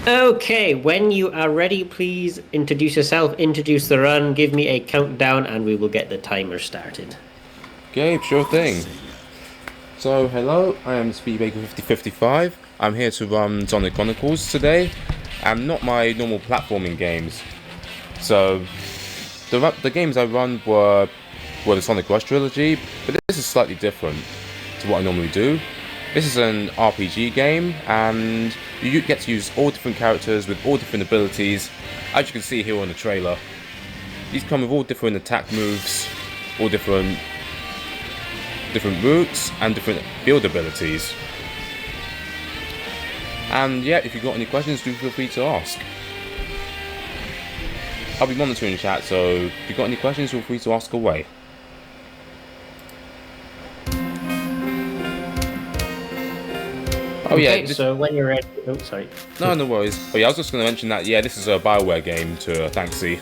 Okay, when you are ready, please introduce yourself, introduce the run, give me a countdown, and we will get the timer started. Gabe, sure thing. So, hello, I am sb55. I'm here to run Sonic Chronicles today, and not my normal platforming games. So, the games I run were the Sonic Rush trilogy, but this is slightly different to what I normally do. This is an RPG game, and you get to use all different characters with all different abilities, as you can see here on the trailer. These come with all different attack moves, all different routes and different build abilities. And yeah, if you've got any questions, do feel free to ask. I'll be monitoring chat, so if you've got any questions, feel free to ask away. Oh yeah, Okay, so when you're ready. Oh, sorry. no worries. But yeah, I was just going to mention that, yeah, this is a Bioware game to Thanksy.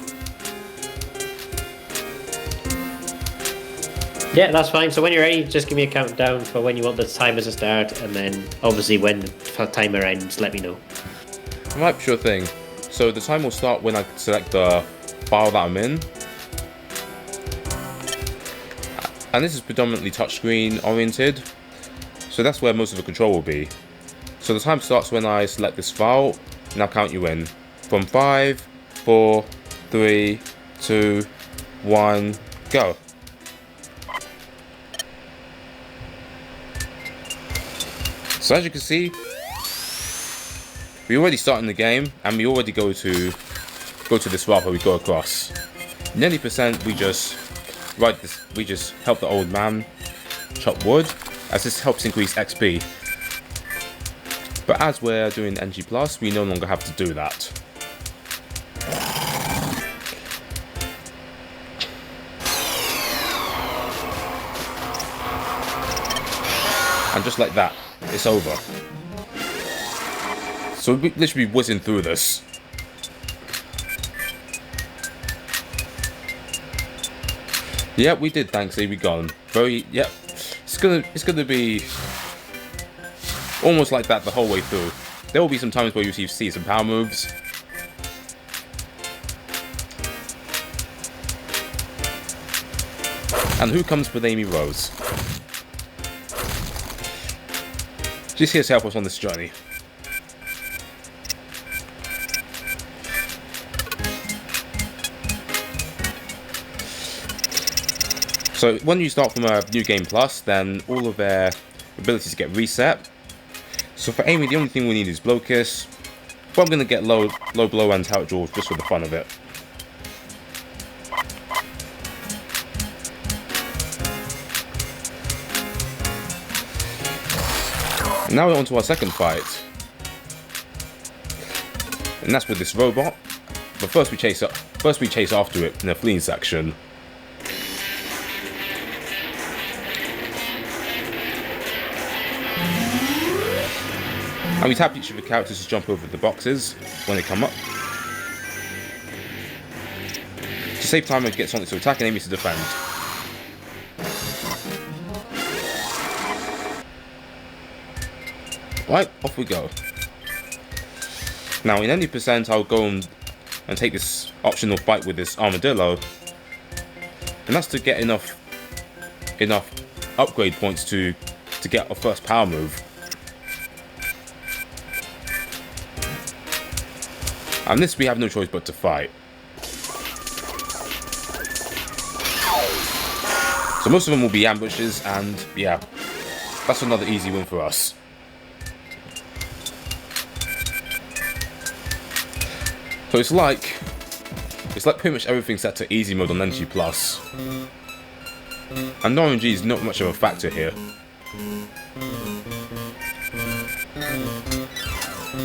Yeah, that's fine. So when you're ready, just give me a countdown for when you want the timer to start, and then obviously when the timer ends, let me know. Right, sure thing. So the time will start when I select the file that I'm in. And this is predominantly touchscreen oriented, so that's where most of the control will be. So the time starts when I select this file, and I'll count you in. From 5, 4, 3, 2, 1, go. So as you can see, we already start in the game, and we already go to this path where we go across. In any percent, we just help the old man chop wood, as this helps increase XP. But as we're doing NG+, we no longer have to do that. And just like that, it's over. So we'll literally be whizzing through this. Yeah, we did, thanks, we gone. Yep. It's gonna be almost like that the whole way through. There will be some times where you see some power moves. And who comes with Amy Rose? She's here to help us on this journey. So when you start from a New Game Plus, then all of their abilities get reset. So for Amy, the only thing we need is Blow Kiss. But I'm going to get low blow and Tout Jaw just for the fun of it. And now we're on to our second fight. And that's with this robot. But first we chase after it in the fleeing section. And we tap each of the characters to jump over the boxes when they come up. To save time, it gets Sonic to attack and Amy to defend. Right, off we go. Now in any percent, I'll go and take this optional fight with this armadillo. And that's to get enough upgrade points to get our first power move. And this we have no choice but to fight. So most of them will be ambushes, and yeah, that's another easy win for us. So it's like pretty much everything set to easy mode on NG+. And RNG is not much of a factor here.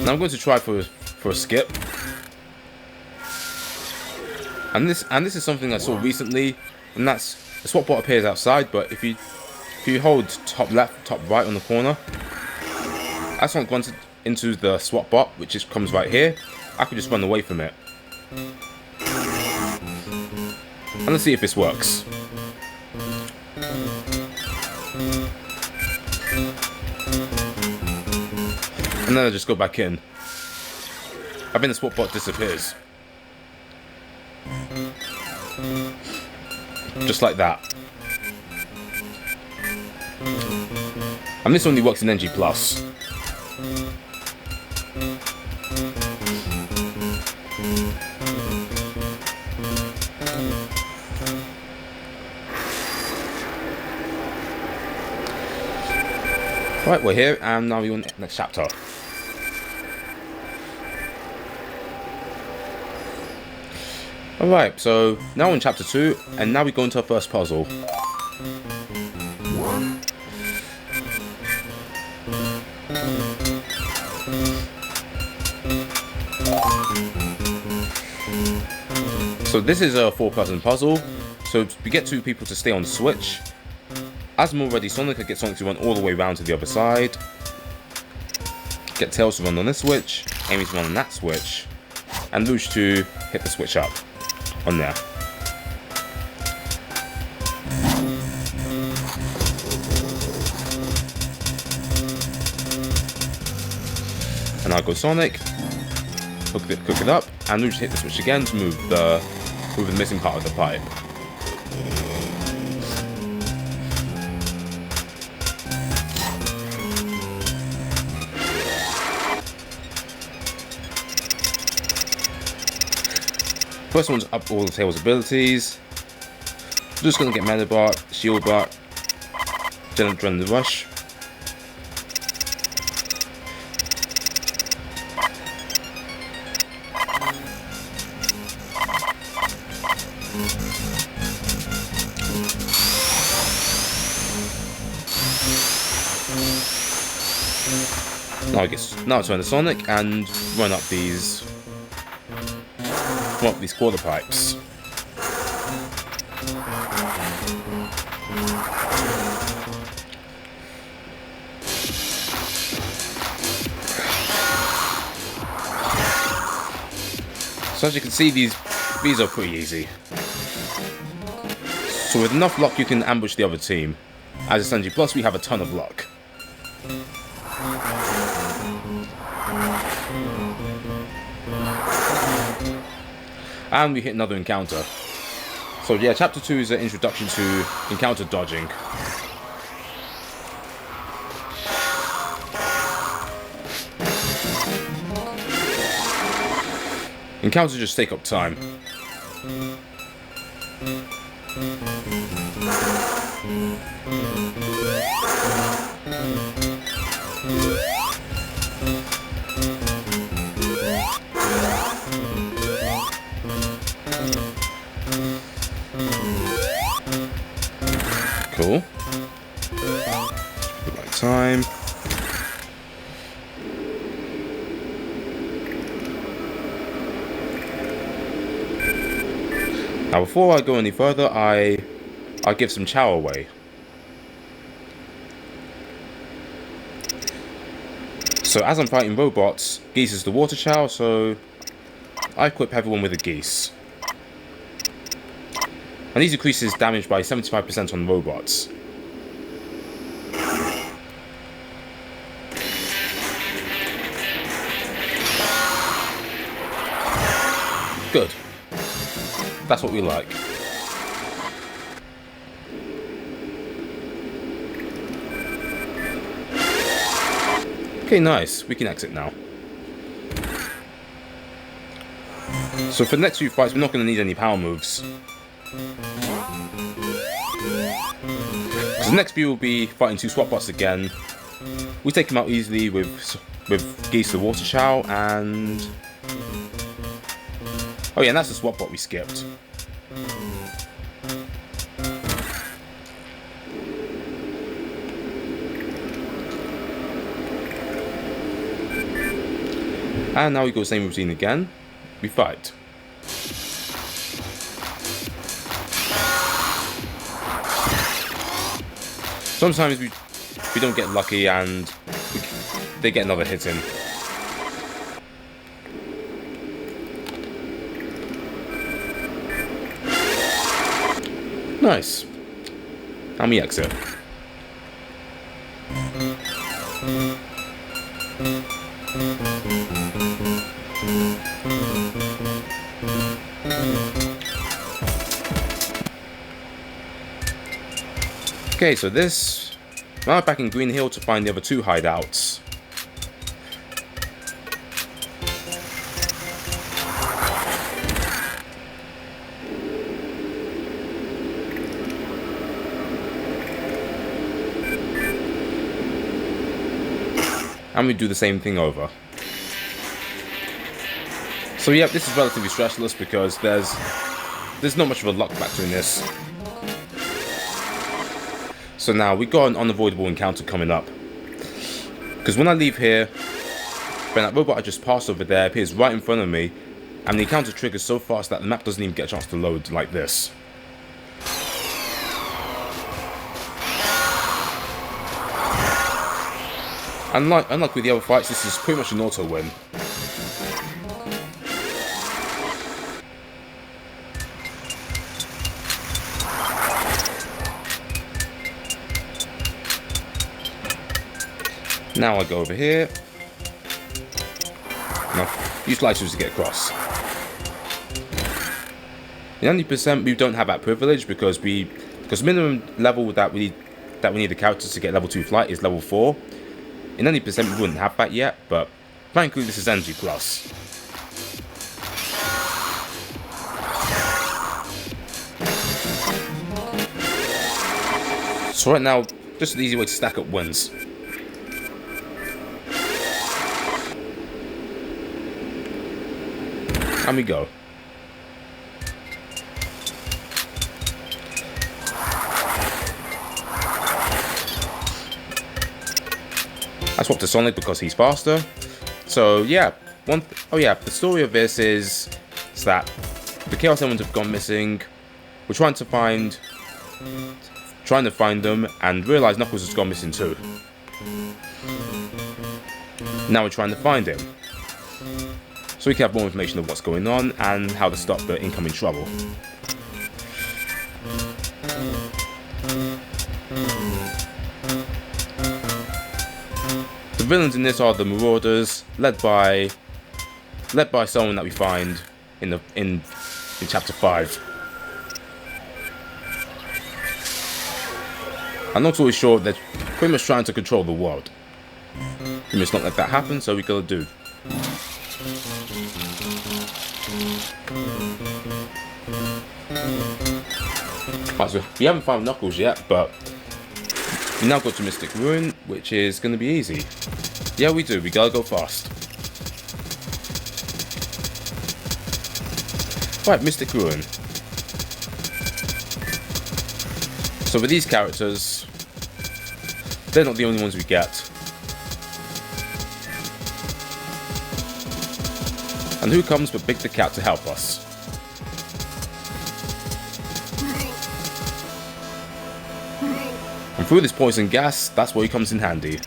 Now I'm going to try for a skip. And this is something I saw recently, and that's the swap bot appears outside, but if you hold top left, top right on the corner, that's not gone into the swap bot, which just comes right here. I could just run away from it. And let's see if this works. And then I just go back in. I think the swap bot disappears. Just like that. And this only works in NG+. Right, we're here, and now we're on the next chapter. Alright, so now we're in chapter 2, and now we go into our first puzzle. So this is a 4-person puzzle, so we get 2 people to stay on the switch. As I'm already Sonic, I get Sonic to run all the way around to the other side. Get Tails to run on this switch, Amy to run on that switch, and Luge to hit the switch up on there. And I'll go Sonic, hook it up, and Luge hit the switch again to move the missing part of the pipe. First one's up all the Tails abilities. Just gonna get Meta Bar, Shield Bar, Adrenaline Rush. Now it's turn to Sonic and run up these quarter pipes. So as you can see, these are pretty easy. So with enough luck, you can ambush the other team. As a SNG Plus, we have a ton of luck. And we hit another encounter. So yeah, chapter 2 is an introduction to encounter dodging. Encounters just take up time. Cool. The right time. Now before I go any further, I'll give some chow away. So as I'm fighting robots, Geese is the water chow, so I equip everyone with a Geese. And these increases damage by 75% on robots. Good. That's what we like. Okay, nice. We can exit now. So for the next few fights, we're not going to need any power moves. So the next few will be fighting 2 swap bots again. We take them out easily with Geese the Water Chow and... Oh yeah, and that's the swap bot we skipped. And now we go the same routine again. We fight. Sometimes we don't get lucky and they get another hit in. Nice. And we exit. Okay, so this... Now I'm back in Green Hill to find the other 2 hideouts. And we do the same thing over. So yeah, this is relatively stressless because there's not much of a luck factor in this. So now we got an unavoidable encounter coming up. Because when I leave here, then that robot I just passed over there appears right in front of me, and the encounter triggers so fast that the map doesn't even get a chance to load like this. Unlike with the other fights, this is pretty much an auto win. Now I go over here. Now, use light tools to get across. In 90% we don't have that privilege because minimum level that we need the characters to get level 2 flight is level 4. In 90% we wouldn't have that yet, but frankly this is energy plus. So right now, just an easy way to stack up wins. And we go. I swapped to Sonic because he's faster. So yeah, the story of this is that the Chaos Elements have gone missing. We're trying to find them and realise Knuckles has gone missing too. Now we're trying to find him, so we can have more information of what's going on and how to stop the incoming trouble. The villains in this are the Marauders, led by someone that we find in chapter 5. I'm not always sure, they're pretty much trying to control the world. We must not let that happen, so we gotta do. Right, so we haven't found Knuckles yet, but we now go to Mystic Ruin, which is going to be easy. Yeah, we do. We gotta go fast. Right, Mystic Ruin. So with these characters, they're not the only ones we get. And who comes but Big the Cat to help us? And through this poison gas, that's where he comes in handy.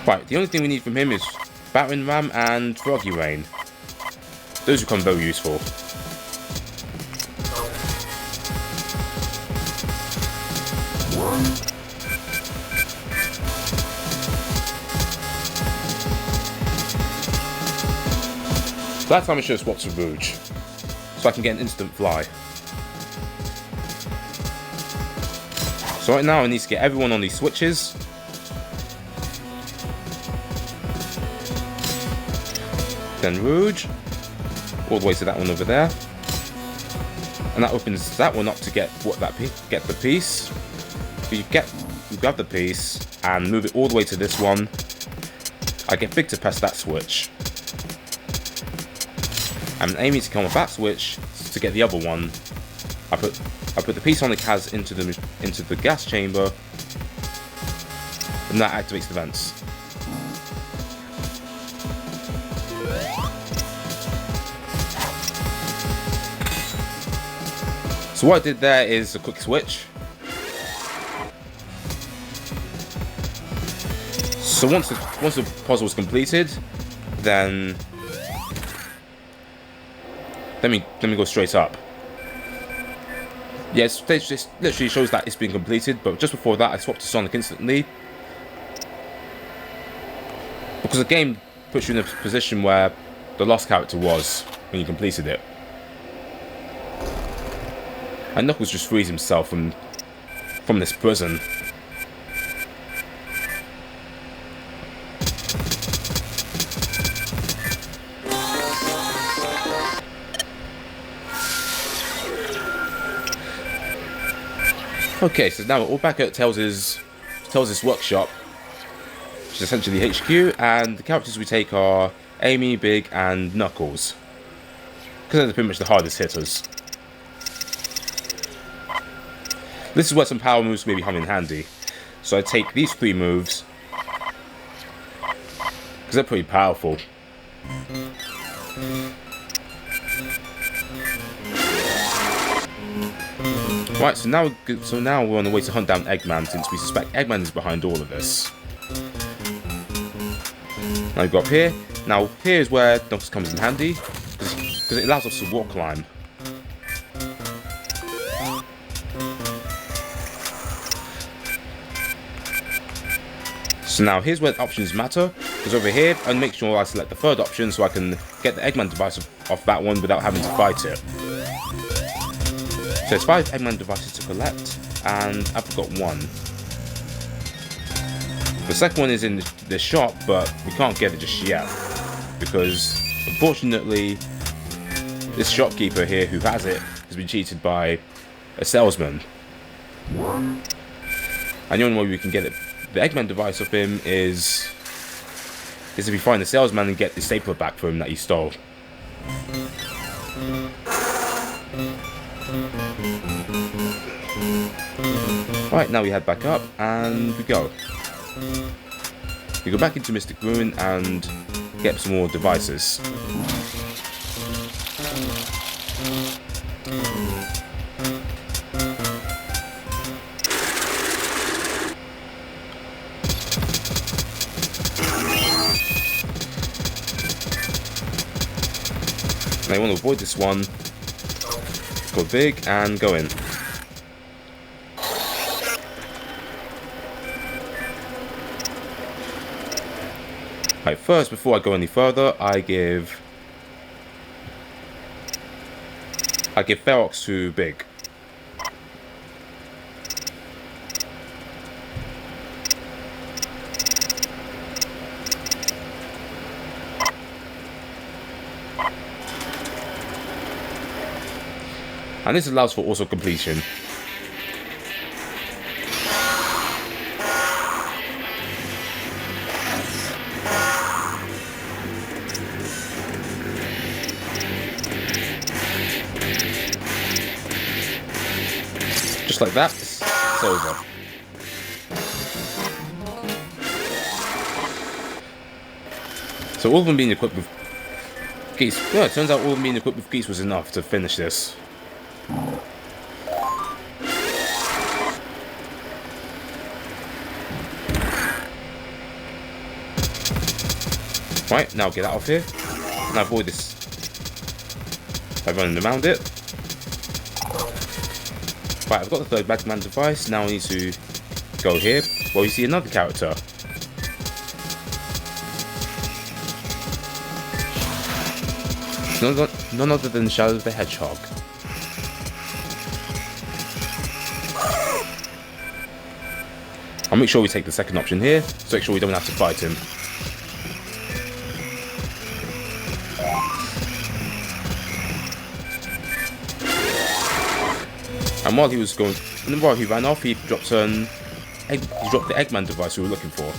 Right, the only thing we need from him is Battering Ram and Froggy Rain. Those become very useful. That time I should have swapped to Rouge, so I can get an instant fly. So right now I need to get everyone on these switches. Then Rouge, all the way to that one over there. And that opens that one up to get the piece. So you grab the piece and move it all the way to this one. I get Big to press that switch. I'm aiming to come off that switch to get the other one. I put the piece Sonic has into the gas chamber, and that activates the vents. So what I did there is a quick switch. So once the puzzle was completed, then let me go straight up. Yeah, it just literally shows that it's been completed, but just before that I swapped to Sonic instantly. Because the game puts you in a position where the lost character was when you completed it. And Knuckles just frees himself from this prison. Okay, so now we're all back at Tails' workshop, which is essentially HQ, and the characters we take are Amy, Big, and Knuckles, because they're pretty much the hardest hitters. This is where some power moves may be coming in handy. So I take these 3 moves, because they're pretty powerful. Right, so now we're on the way to hunt down Eggman, since we suspect Eggman is behind all of this. Now we go up here. Now here is where Knuckles comes in handy, because it allows us to walk climb. So now here's where the options matter, because over here I make sure I select the 3rd option so I can get the Eggman device off that one without having to fight it. So there's 5 Eggman devices to collect, and I've got 1. The second one is in the shop, but we can't get it just yet, because unfortunately this shopkeeper here who has it has been cheated by a salesman. And the only way we can get the Eggman device off him is if we find the salesman and get the stapler back from him that he stole. Right, now we head back up and we go. We go back into Mystic Ruin and get some more devices. Now you want to avoid this one. Go big and go in. Right, first, before I go any further, I give Ferox to Big. And this allows for auto completion. Just like that, it's over. So all of them being equipped with geese. Yeah, it turns out all of them being equipped with geese was enough to finish this. Right, now get out of here. And avoid this by running around it. Right, I've got the 3rd Batman device. Now I need to go here. Well, you see another character. None other than Shadow the Hedgehog. I'll make sure we take the 2nd option here, so make sure we don't have to fight him. And while he ran off, he dropped the Eggman device we were looking for.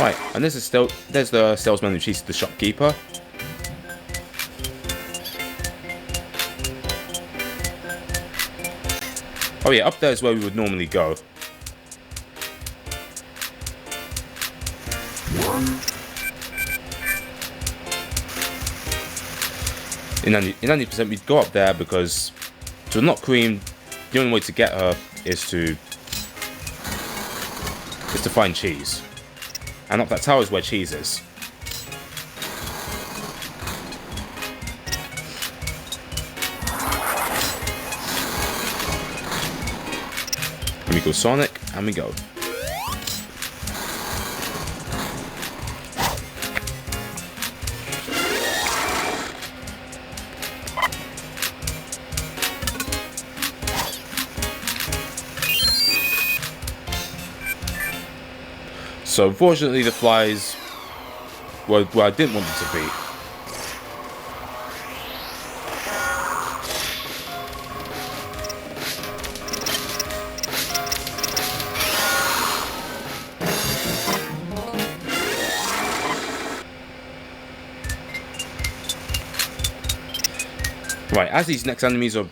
Right, and there's the salesman who cheated the shopkeeper. Oh yeah, up there is where we would normally go. In 90% we'd go up there because to unlock Cream the only way to get her is to find cheese. And up that tower is where cheese is. And we go Sonic, and we go. So unfortunately the flies were where I didn't want them to be. Right, as these next enemies are...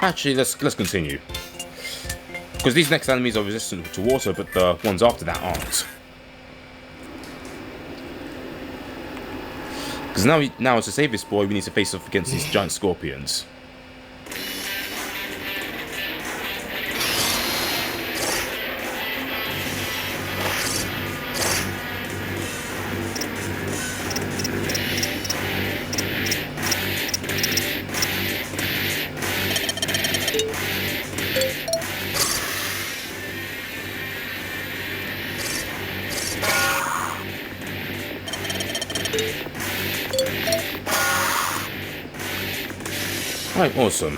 Actually, let's continue. Because these next enemies are resistant to water, but the ones after that aren't. Because now to save this boy, we need to face off against these giant scorpions. Right, awesome.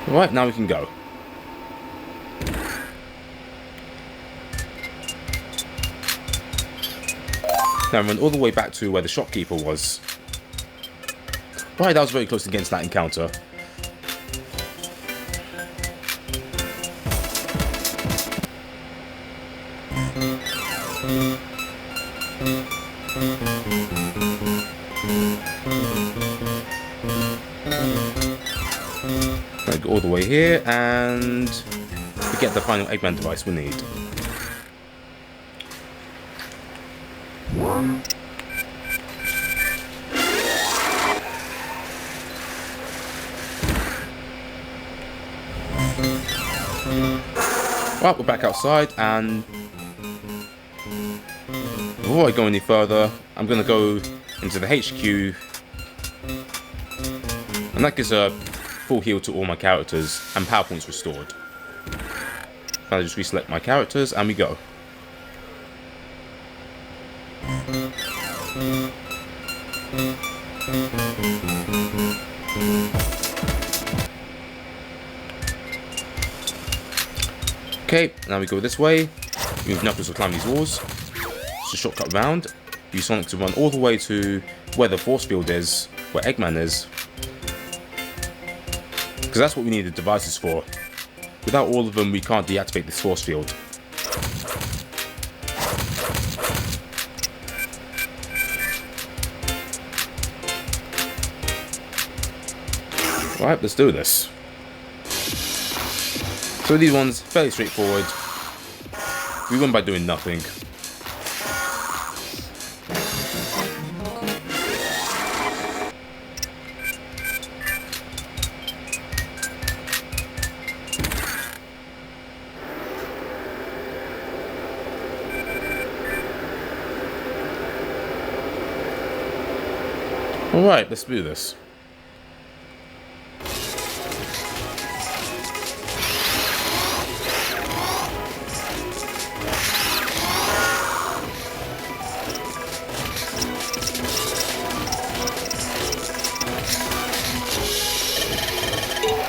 Right, now we can go. Now run all the way back to where the shopkeeper was. Right, that was very close against that encounter. Go all the way here, and we get the final Eggman device we need. Right, we're back outside, and before I go any further, I'm going to go into the HQ, and that gives a full heal to all my characters, and power points restored. I'll just reselect my characters, and we go. Okay, now we go this way. Use Knuckles to climb these walls. It's a shortcut round. Use Sonic to run all the way to where the force field is, where Eggman is. Because that's what we need the devices for. Without all of them, we can't deactivate this force field. Right, let's do this. So these ones, fairly straightforward. We win by doing nothing. Alright, let's do this.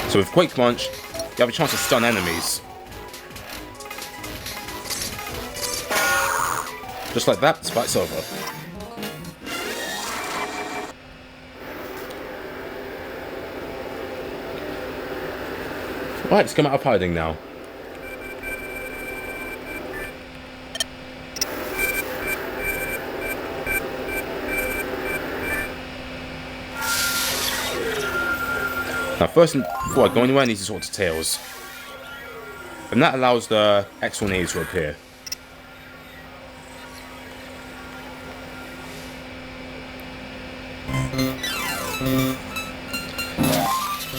So with Quake Punch, you have a chance to stun enemies. Just like that, this fight's over. Right, let's come out of hiding now. Now first, before I go anywhere, I need to sort to Tails. And that allows the X1A to appear.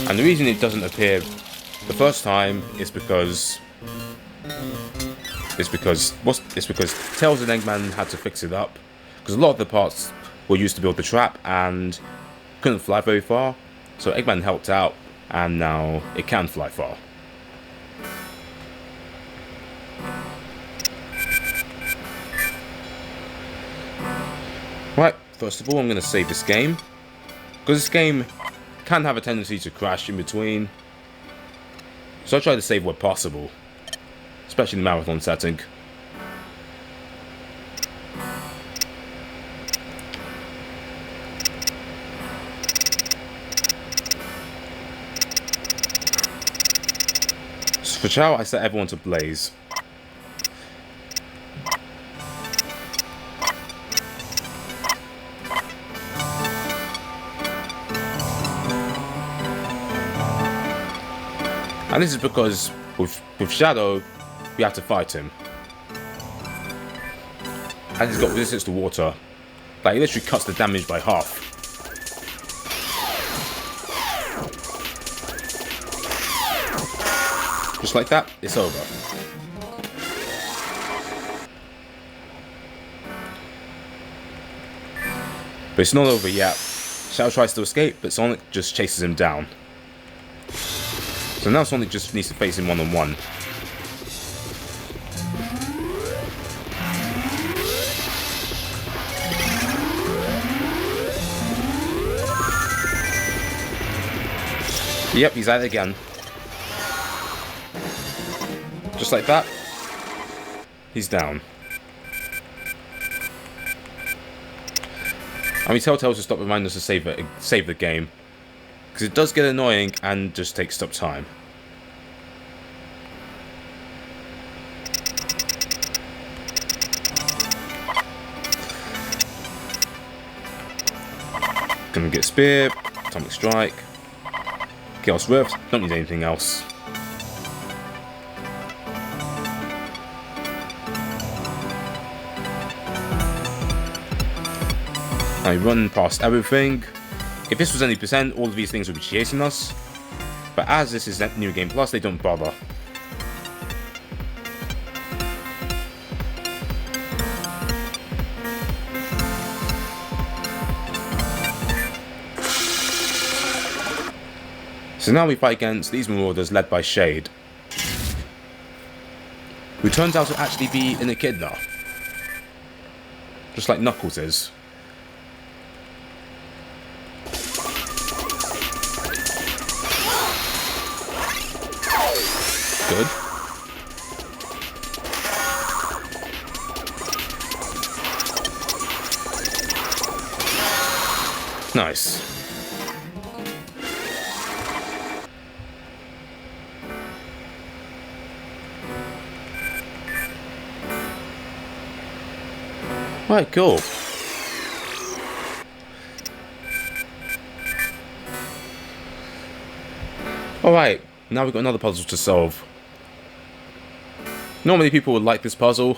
And the reason it doesn't appear the first time is because Tails and Eggman had to fix it up, because a lot of the parts were used to build the trap and couldn't fly very far, so Eggman helped out and now it can fly far. Right, first of all I'm going to save this game, because this game can have a tendency to crash in between, so I try to save where possible, especially in the marathon setting. So for Chow, I set everyone to Blaze. And this is because with Shadow, we have to fight him. And he's got resistance to water. Like, he literally cuts the damage by half. Just like that, it's over. But it's not over yet. Shadow tries to escape, but Sonic just chases him down. So now Sonic just needs to face him one-on-one. Yep, he's at it again. Just like that, he's down. And we tell Tails to stop reminding us to save the game, because it does get annoying and just takes up time. Gonna get Spear, Atomic Strike, Chaos Rift, don't need anything else. I run past everything. If this was any percent, all of these things would be chasing us. But as this is New Game Plus, they don't bother. So now we fight against these Marauders led by Shade, who turns out to actually be an Echidna, just like Knuckles is. Good. Nice. Right, cool. Alright, now we've got another puzzle to solve. Normally people would like this puzzle,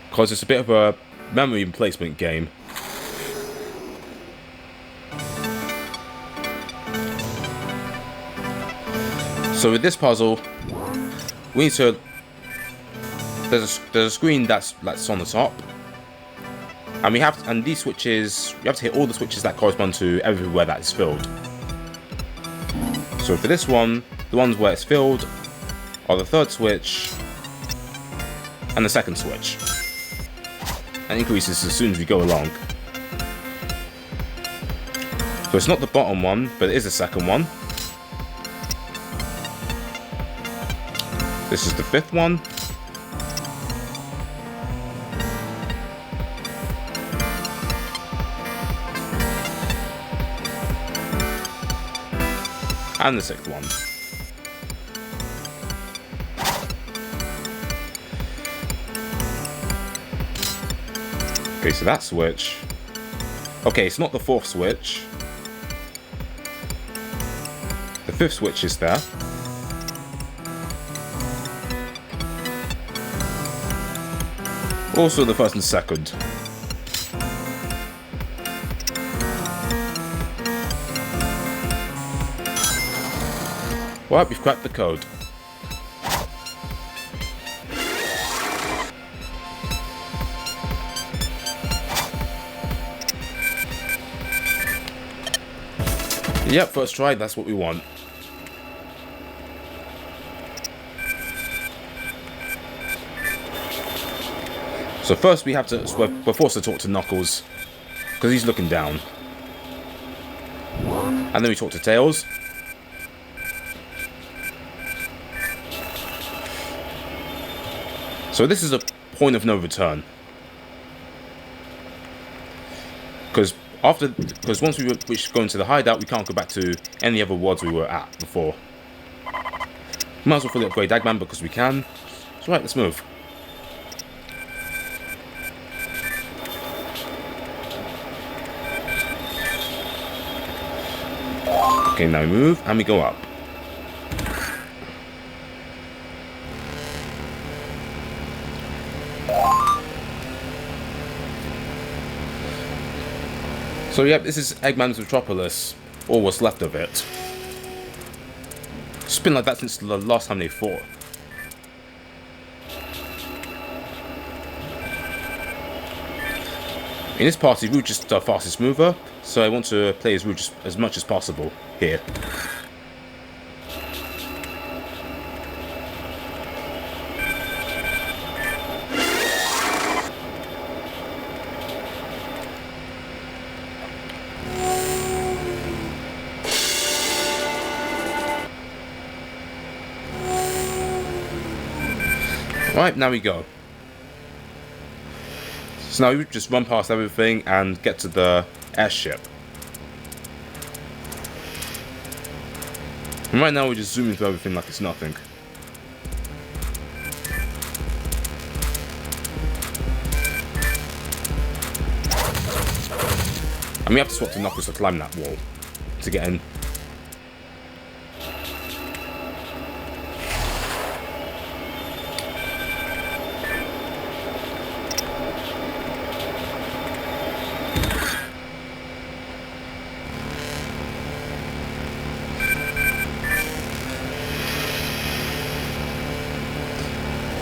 because it's a bit of a memory replacement game. So with this puzzle, we need to... There's a screen that's on the top. And these switches, you have to hit all the switches that correspond to everywhere that is filled. So for this one, the ones where it's filled are the third switch and the second switch. And increases as soon as we go along. So it's not the bottom one, but it is the second one. This is the fifth one. And the sixth one. Okay, so that switch. Okay, it's not the fourth switch. The fifth switch is there. Also the first and second. Right, we've cracked the code. Yep, first try, that's what we want. So first we have to, we're forced to talk to Knuckles, because he's looking down. And then we talk to Tails. So this is a point of no return. Because once we go into the hideout, we can't go back to any other worlds we were at before. Might as well fully upgrade Eggman because we can. So right, let's move. Okay, now we move and we go up. So yep, this is Eggman's Metropolis, or what's left of it. It's been like that since the last time they fought. In this party, Rouge is the fastest mover, so I want to play as Rouge as much as possible here. Right, now we go. So now we just run past everything and get to the airship. And right now we're just zooming through everything like it's nothing. And we have to swap to Knuckles to climb that wall to get in.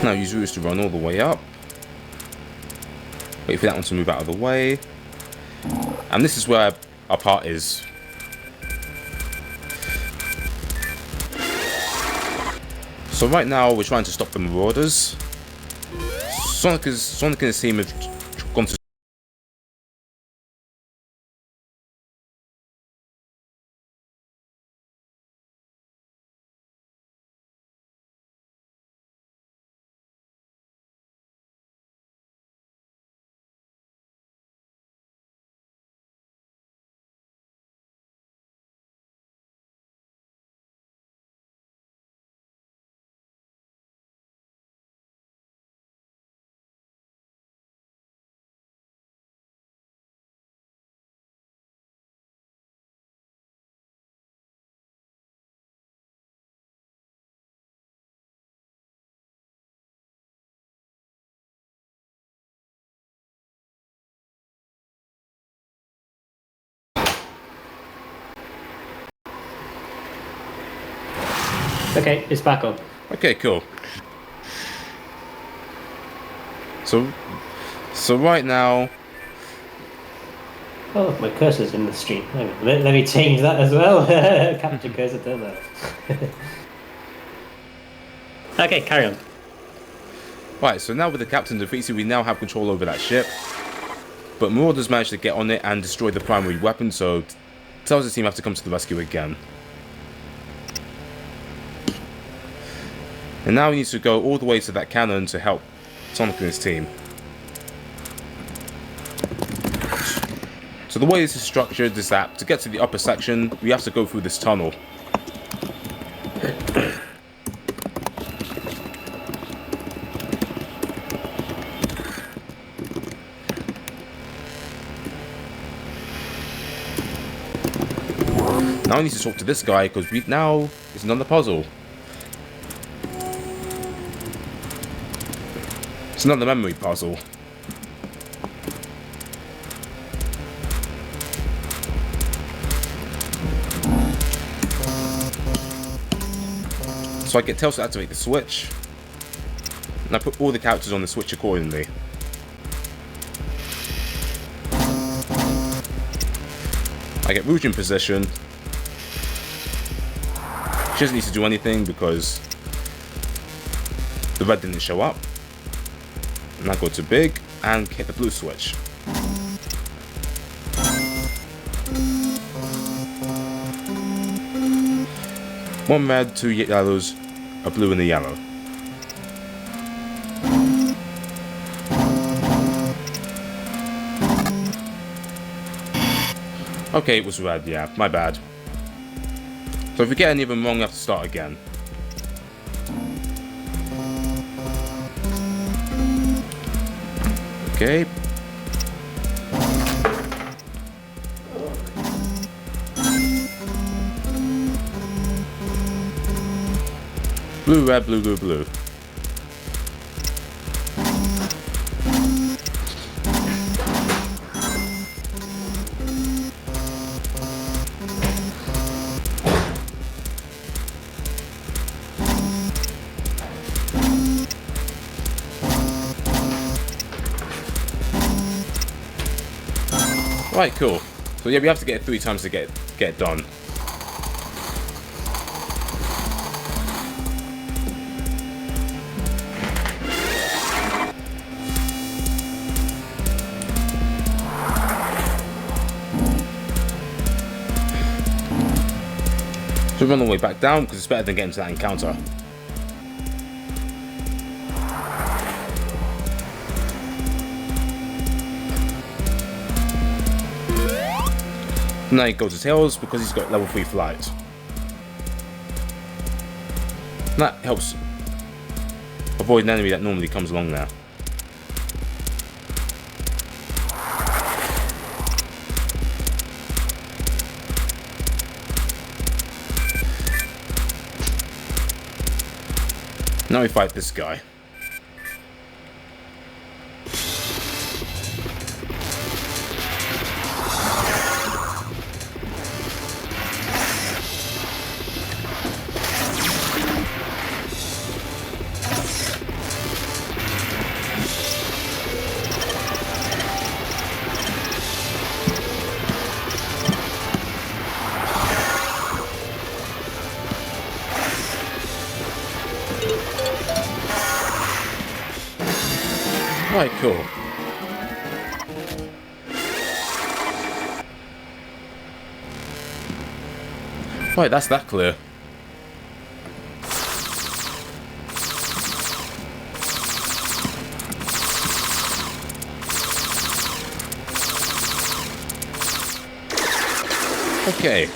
Now use Rouge to run all the way up. Wait for that one to move out of the way. And this is where our part is. So right now we're trying to stop the Marauders. Sonic and his team have gone to... Okay, it's back up. Okay, cool. So right now... Oh, my cursor's in the stream. Let me change that as well. Capture cursor, turn that off. Okay, carry on. Right, so now with the captain defeated, we now have control over that ship. But Marauders managed to get on it and destroy the primary weapon, so Tails' team have to come to the rescue again. And now we need to go all the way to that cannon to help Sonic and his team. So the way this is structured is that to get to the upper section, we have to go through this tunnel. Now I need to talk to this guy because now it's another puzzle. It's another memory puzzle. So I get Tails to activate the switch. And I put all the characters on the switch accordingly. I get Rouge in position. She doesn't need to do anything because the red didn't show up. And I go to big and hit the blue switch. One red, two yellows, a blue and a yellow. Okay, it was red, yeah, my bad. So if you get any of them wrong, you have to start again. Okay. Blue, red, blue, blue, blue. Right, cool. So yeah, we have to get it 3 times to get it done. So we run all the way back down because it's better than getting to that encounter. Now you go to Tails because he's got level 3 flight. And that helps avoid an enemy that normally comes along there. Now we fight this guy. Right, cool. Right, that's that clear. Okay.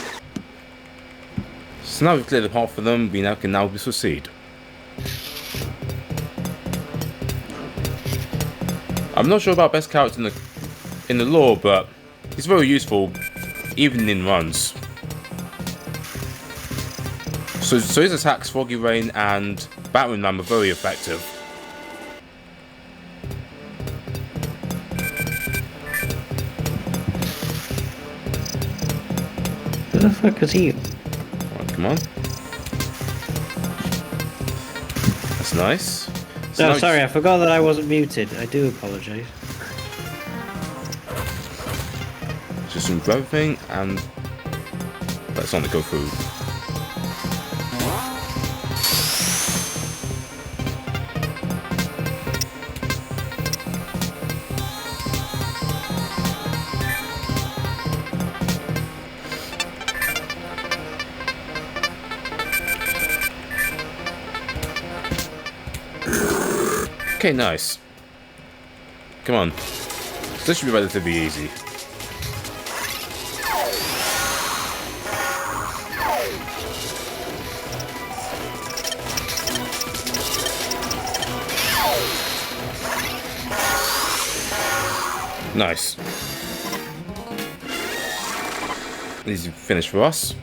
So now we've cleared the path for them, we can now proceed. I'm not sure about best character in the lore, but he's very useful, even in runs. So his attacks, Foggy Rain and Battering Ram, are very effective. Who the fuck is he? Right, come on. That's nice. So No, sorry, I forgot that I wasn't muted. I do apologise. Just remove everything and let Sonic go through. Okay, nice. Come on. This should be relatively easy. Nice. Easy finish for us.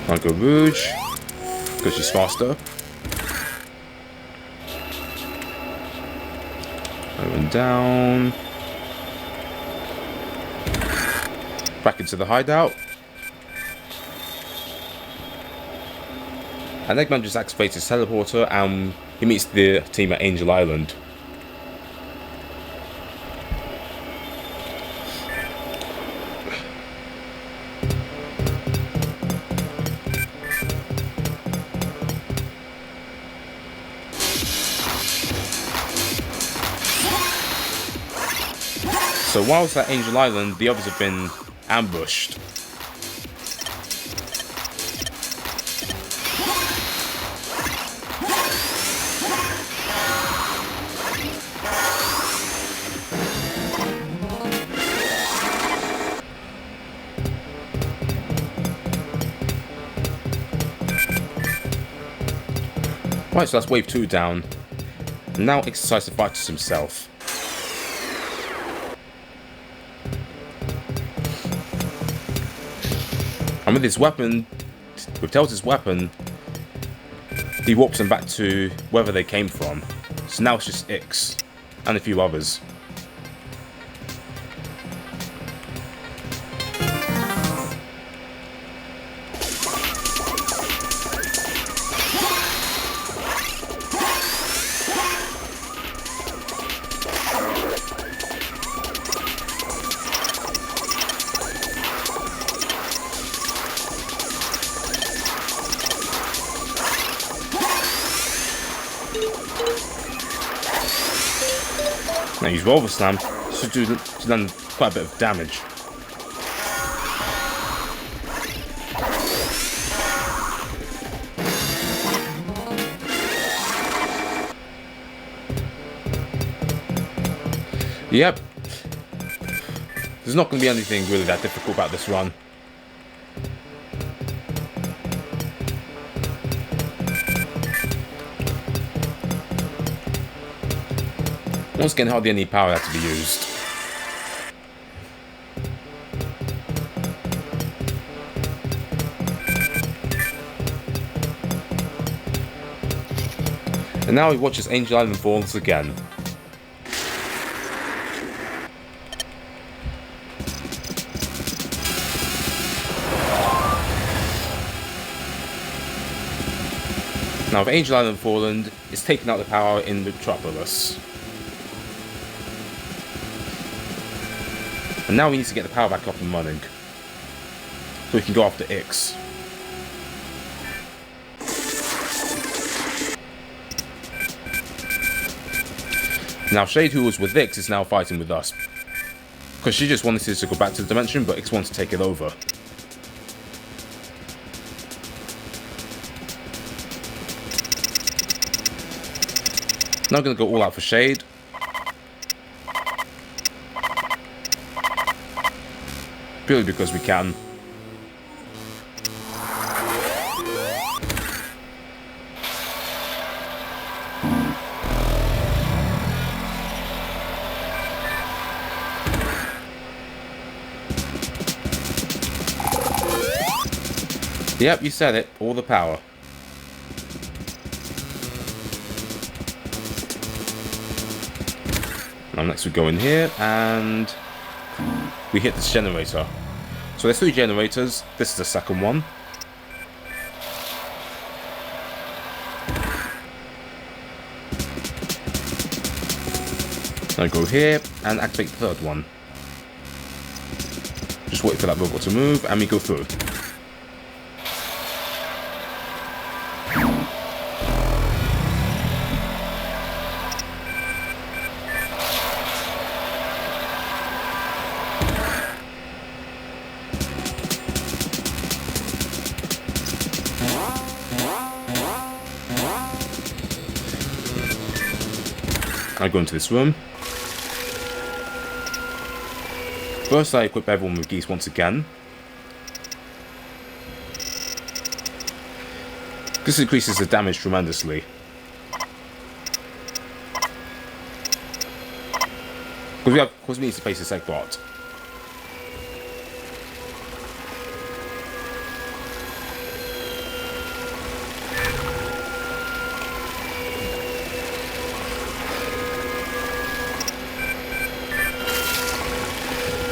I'll go Rouge, because she's faster. Going down. Back into the hideout. And Eggman just activates his teleporter and he meets the team at Angel Island. So whilst at Angel Island, the others have been ambushed. Right, so that's wave 2 down. And now Exercise fights himself. And with his weapon, with Tails' weapon, he warps them back to wherever they came from. So now it's just Ix and a few others. Now use Roller Slam to land quite a bit of damage. Yep. There's not going to be anything really that difficult about this run. Once again, hardly any power had to be used. And now we watch as Angel Island falls again. Now with Angel Island fallen, it's taken out the power in Metropolis. And now we need to get the power back up and running. So we can go after Ix. Now Shade, who was with Ix, is now fighting with us. Because she just wanted to go back to the dimension, but Ix wants to take it over. Now I'm going to go all out for Shade. Purely because we can. Yep, you said it. All the power. Now next we go in here and we hit this generator. So there's 3 generators. This is the second one. Now go here and activate the third one. Just wait for that robot to move and we go through. I go into this room. First I equip everyone with geese once again. This increases the damage tremendously. Because we need to face this egg bot.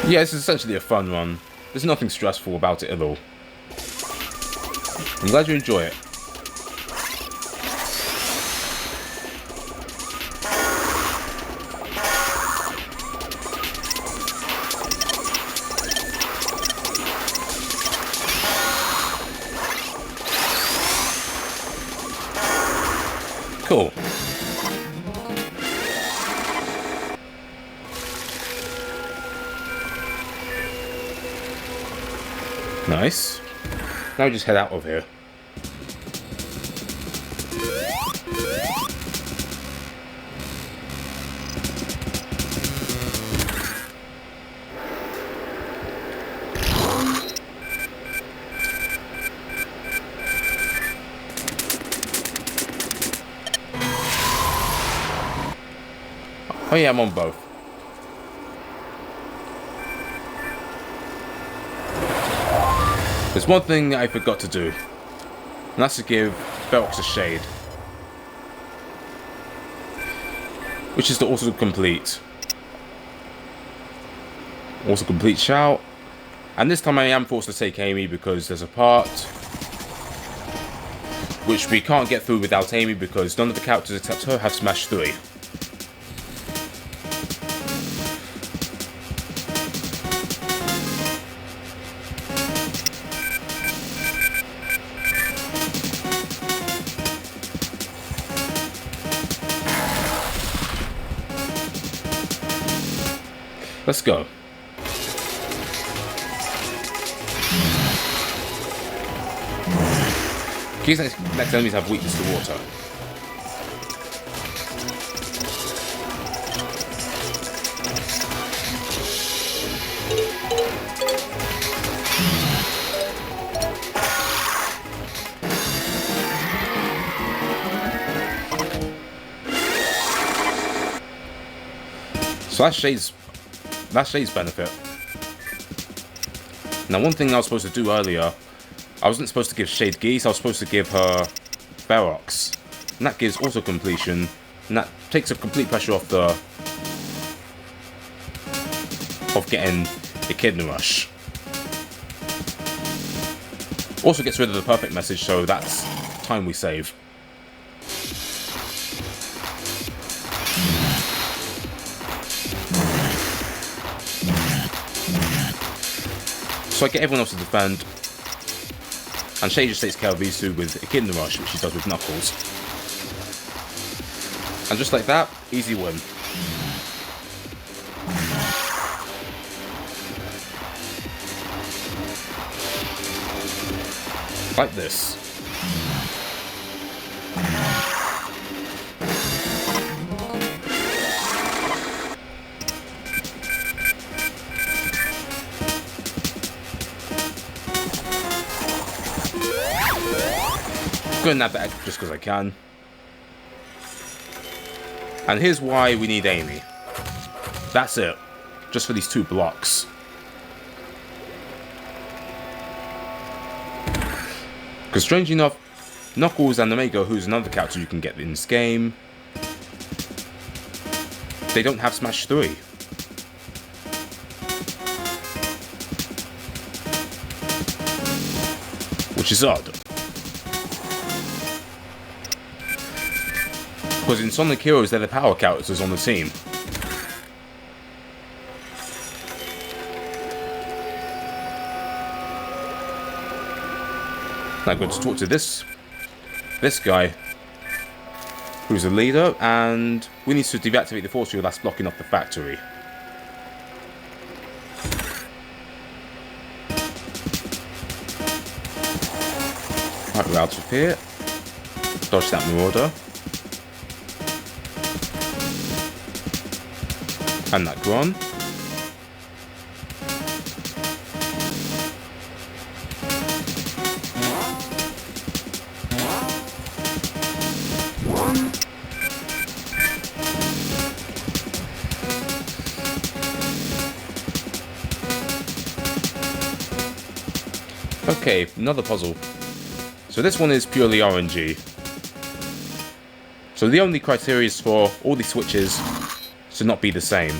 Yeah, it's essentially a fun run. There's nothing stressful about it at all. I'm glad you enjoy it. Cool. Nice. Now we just head out of here. Oh yeah, I'm on both. There's one thing I forgot to do, and that's to give Ferox a shade, which is the autocomplete. Autocomplete shout, and this time I am forced to take Amy because there's a part which we can't get through without Amy because none of the characters except her have Smash 3. Let's go. These next enemies have weakness to water. So that's Shade's benefit. Now, one thing I was supposed to do earlier, I wasn't supposed to give Shade Geese, I was supposed to give her Ferox. And that gives auto completion, and that takes the complete pressure off getting Echidna Rush. Also gets rid of the perfect message, so that's time we save. So I get everyone else to defend, and Shay just takes care of Isu with Echidna Rush, which she does with Knuckles. And just like that, easy win. Like this. I'm going to nab that just because I can. And here's why we need Amy. That's it. Just for these 2 blocks. Because strangely enough, Knuckles and Omega, who's another character you can get in this game, they don't have Smash 3. Which is odd. Because in Sonic Heroes, they're the power characters on the team. Now I'm going to talk to this guy, who's the leader, and we need to deactivate the force field that's blocking off the factory. Right, we're out of here. Dodge that Marauder. And that Gron. Okay, another puzzle. So this one is purely RNG. So the only criteria is for all these switches to not be the same.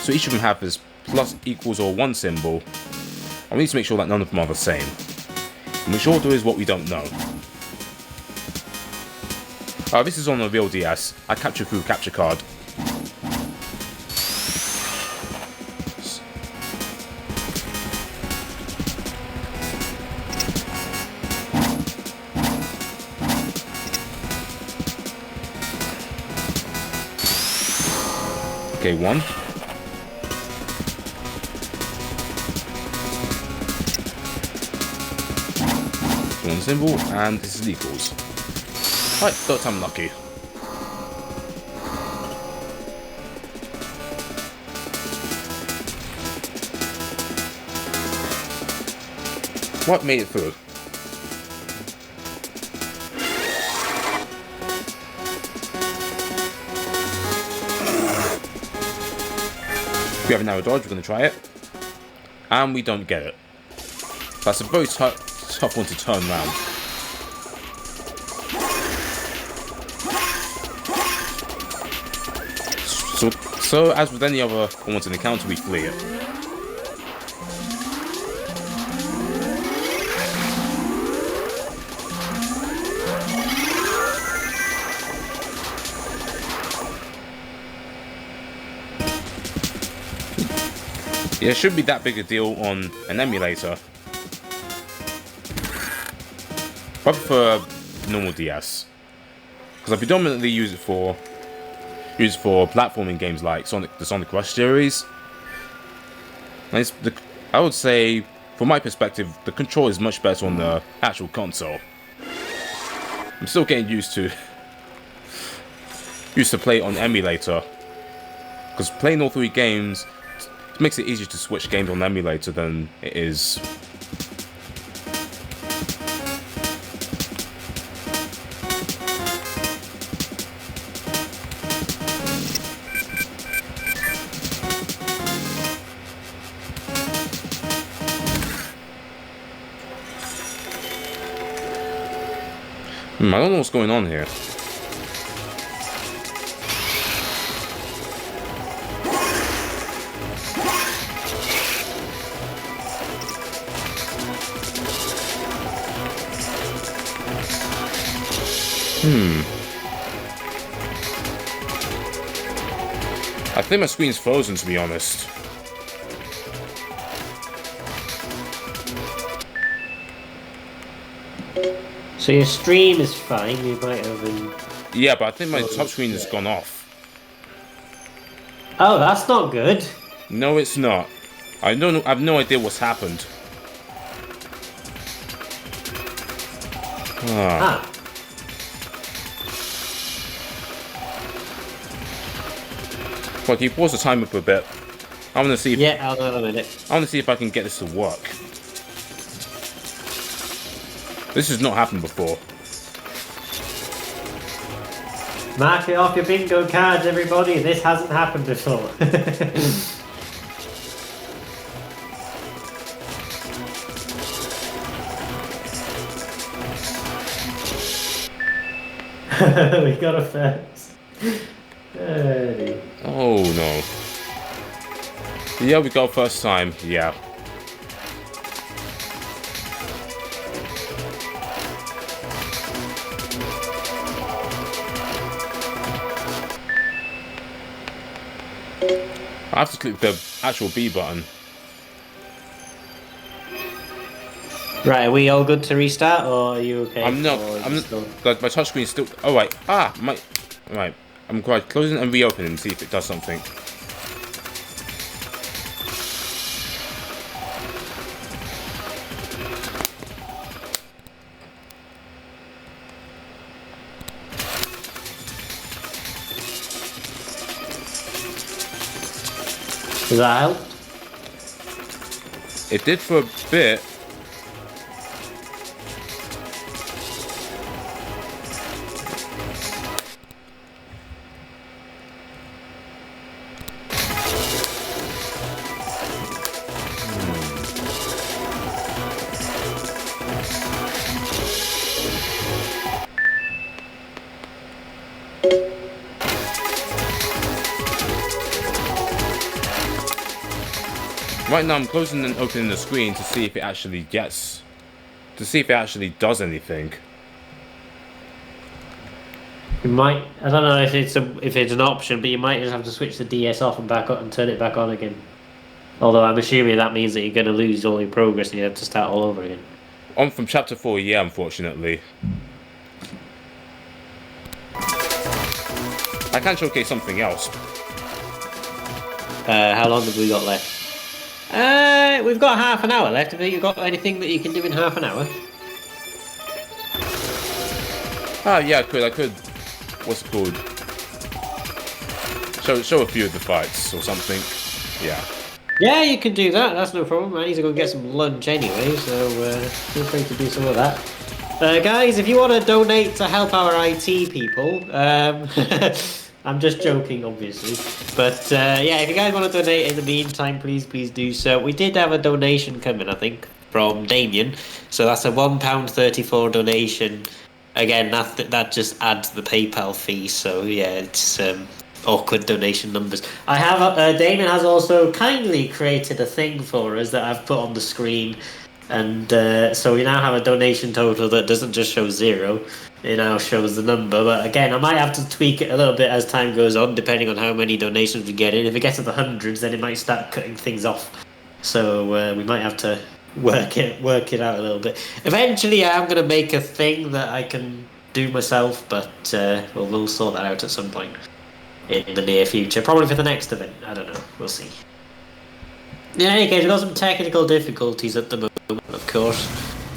So each of them have this plus, equals, or 1 symbol. And we need to make sure that none of them are the same. And which order is what we don't know. This is on a real DS. I captured through capture card. Okay, 1. One symbol, and this is equals. Right, third time lucky. What made it through? We have a narrow dodge, we're going to try it. And we don't get it. That's a very tough one to turn around. So as with any other unwanted encounter, we flee it. Yeah, it shouldn't be that big a deal on an emulator. I prefer normal DS because I predominantly use it for platforming games like the Sonic Rush series. And I would say, from my perspective, the control is much better on the actual console. I'm still getting used to play on emulator because playing all 3 games makes it easier to switch games on emulator than it is. I don't know what's going on here. I think my screen's frozen, to be honest. So your stream is fine, you might have been... Yeah, but I think my top screen has gone off. Oh, that's not good. No, it's not. I have no idea what's happened. Ah. Well, can you pause the timer for a bit? I want to see if... Yeah, I'll do it in a minute. I want to see if I can get this to work. This has not happened before. Mark it off your bingo cards, everybody. This hasn't happened before. We got a first. Oh no. Yeah, we got first time. Yeah. I have to click the actual B button. Right, are we all good to restart, or are you okay? I'm not. Like my touchscreen's still. Oh right. Right. I'm quite closing and reopening and see if it does something. Does that help? It did for a bit. Right now I'm closing and opening the screen to see if it actually does anything. You might. I don't know if it's an option, but you might just have to switch the DS off and back up and turn it back on again. Although I'm assuming that means that you're going to lose all your progress and you have to start all over again. On from chapter 4, yeah, unfortunately. I can showcase something else. How long have we got left? We've got half an hour left. Have you got anything that you can do in half an hour? Ah, yeah, I could. What's it called? Show a few of the fights or something. Yeah. Yeah, you can do that. That's no problem. I need to go get some lunch anyway, so feel free to do some of that. Guys, if you want to donate to help our IT people, I'm just joking, obviously. But yeah, if you guys want to donate in the meantime, please do so. We did have a donation coming, I think, from Damien. So that's a £1.34 donation. Again, that just adds the PayPal fee. So yeah, it's awkward donation numbers. I have Damien has also kindly created a thing for us that I've put on the screen. And so we now have a donation total that doesn't just show 0, it now shows the number. But again, I might have to tweak it a little bit as time goes on, depending on how many donations we get in. If it gets to the hundreds, then it might start cutting things off. So we might have to work it out a little bit. Eventually, I am going to make a thing that I can do myself, but we'll sort that out at some point in the near future. Probably for the next event. I don't know. We'll see. In any case, we've got some technical difficulties at the moment, of course.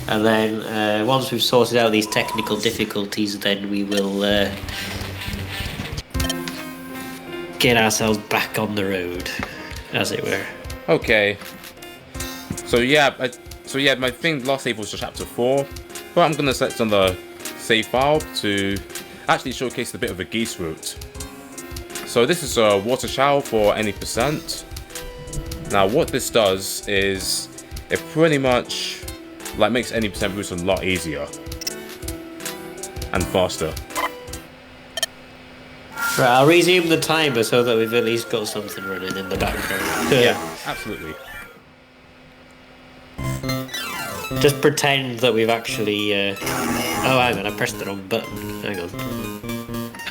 And then once we've sorted out these technical difficulties, then we will get ourselves back on the road, as it were. Okay. So yeah, my thing last save was chapter 4, but I'm gonna select on the save file to actually showcase a bit of a geese route. So this is a water shower for any percent. Now what this does is it pretty much like makes any percent routes a lot easier and faster. Right, I'll resume the timer so that we've at least got something running in the background. Yeah, absolutely. Just pretend that we've actually... Oh, hang on, I pressed the wrong button. Hang on.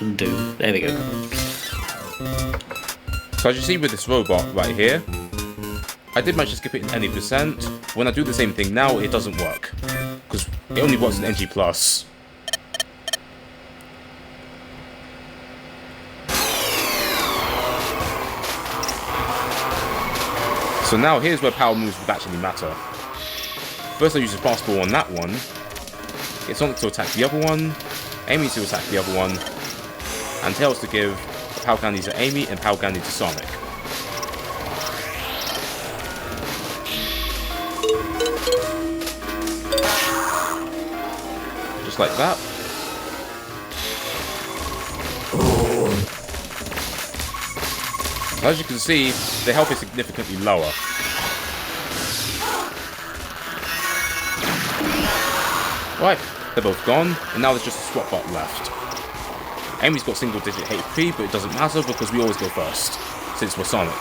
Undo. There we go. So as you see with this robot right here, I did manage to skip it in any percent. When I do the same thing now, it doesn't work, because it only works in NG+. So now here's where power moves would actually matter. First I use a fastball on that one, get Sonic to attack the other one, Amy to attack the other one, and Tails to give power candy to Amy and power candy to Sonic. Just like that. As you can see, the health is significantly lower. Right, they're both gone, and now there's just a swap bot left. Amy's got single digit HP, but it doesn't matter because we always go first, since we're Sonic.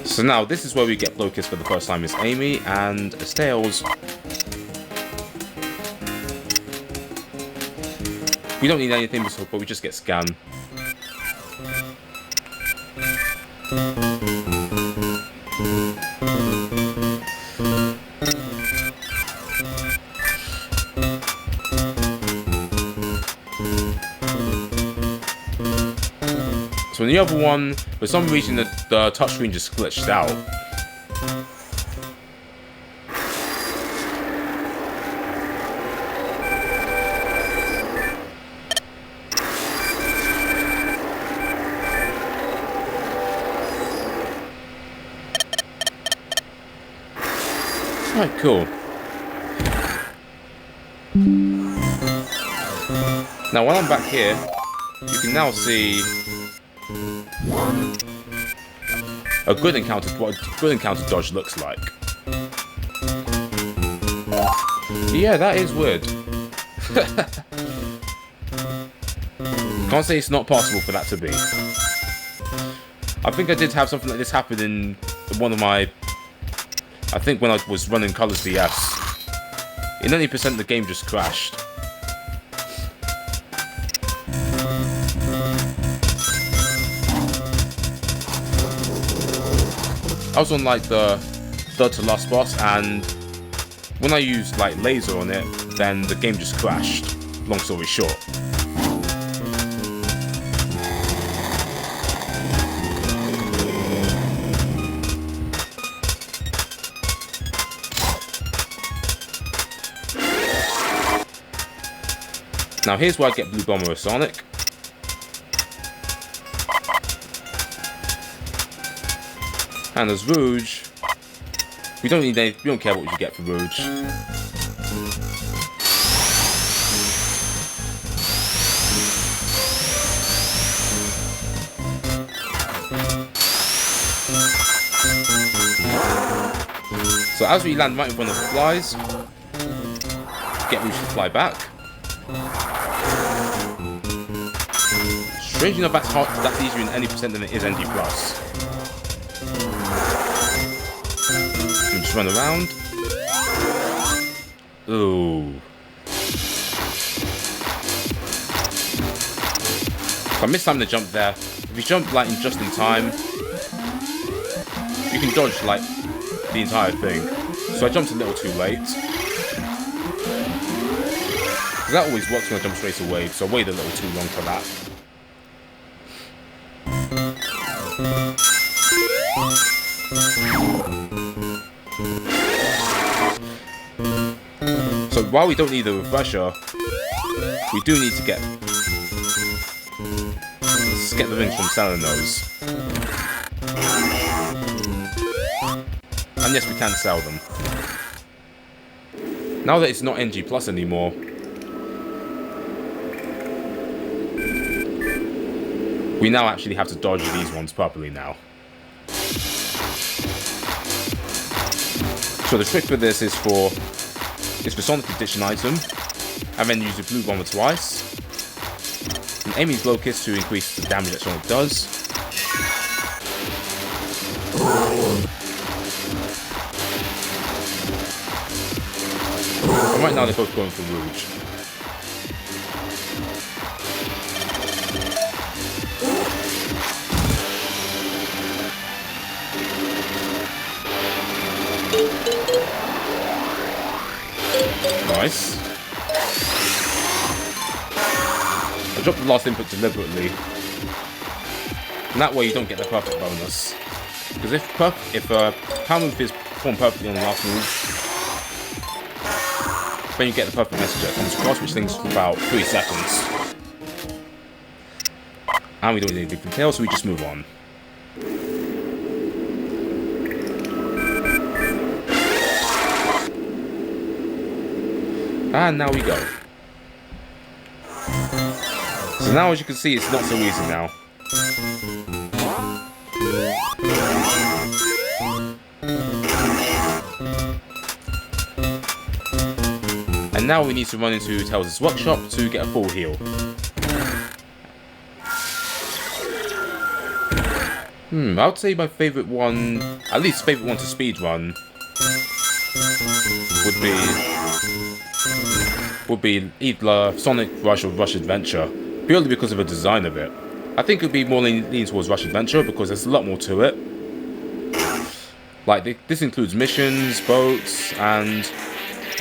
So now this is where we get Blocus for the first time as Amy, and as Tails, we don't need anything, but we just get Scan. So in the other one, for some reason the touchscreen just glitched out. Alright, cool. Now while I'm back here, you can now see what a good encounter dodge looks like. Yeah, that is weird. Can't say it's not possible for that to be. I think I did have something like this happen in one of my... I think when I was running Colors DS. In 90% the game just crashed. I was on like the third to last boss, and when I used like laser on it, then the game just crashed. Long story short. Now here's where I get Blue Bomber or Sonic. And as Rouge, we don't care what you get for Rouge. So as we land right in front of the flies, get Rouge to fly back. Strangely enough, that's easier in any percent than it is NG+. And just run around. Ooh. So I missed time to jump there. If you jump like just in time, you can dodge like the entire thing. So I jumped a little too late. That always works when I jump straight away, so I waited a little too long for that. So while we don't need a refresher, we do need to get the rings from Selenos. And yes, we can sell them. Now that it's not NG Plus anymore, we now actually have to dodge these ones properly now. So the trick for this is for Sonic Edition item, and then use the Blue Bomber twice, and Amy's Locust to increase the damage that Sonic does. And right now they're both going for Rouge. Nice. I dropped the last input deliberately. And that way you don't get the perfect bonus. Because if power move is performed perfectly on the last move, then you get the perfect message that comes across, which takes about 3 seconds. And we don't need a big detail, so we just move on. And now we go. So now, as you can see, it's not so easy now. And now we need to run into Tails' workshop to get a full heal. I would say my favourite one, at least favourite one to speedrun, would be either Sonic Rush or Rush Adventure, purely because of the design of it. I think it would be more leaning towards Rush Adventure because there's a lot more to it. Like, this includes missions, boats, and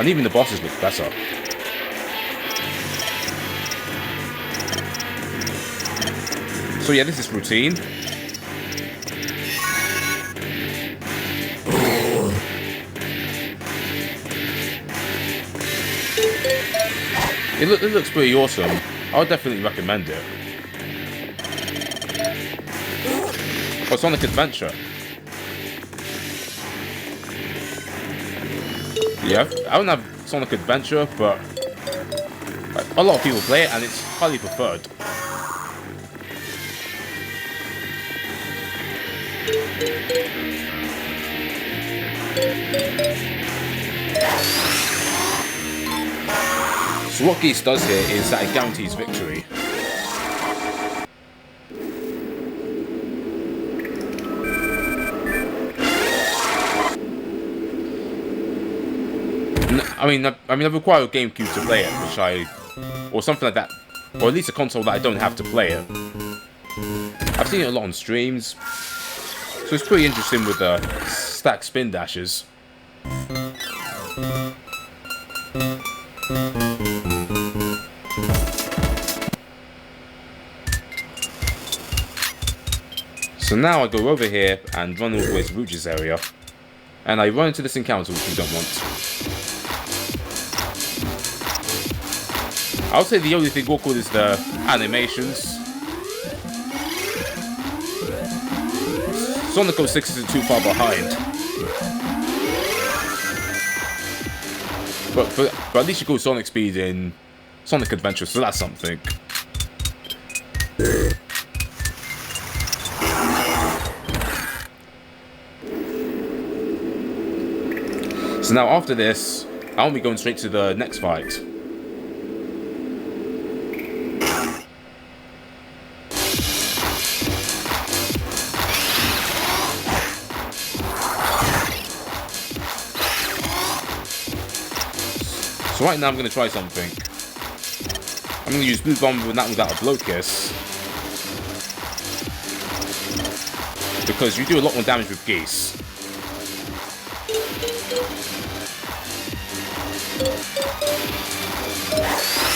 even the bosses look better. So yeah, this is routine. It looks pretty awesome. I would definitely recommend it. Or Sonic Adventure. Yeah, I don't have Sonic Adventure, but a lot of people play it and it's highly preferred. So what Geese does here is that it guarantees victory. I mean, I've required a GameCube to play it, or something like that, or at least a console that I don't have to play it. I've seen it a lot on streams, so it's pretty interesting with the stack spin dashes. So now I go over here and run all the way to Rouge's area, and I run into this encounter which we don't want. I would say the only thing awkward is the animations. Sonic 06 isn't too far behind. But at least you go Sonic speed in Sonic Adventure, so that's something. So now after this, I won't be going straight to the next fight. So right now I'm going to try something. I'm going to use Blue Bomb without a Blow Kiss. Because you do a lot more damage with Geese.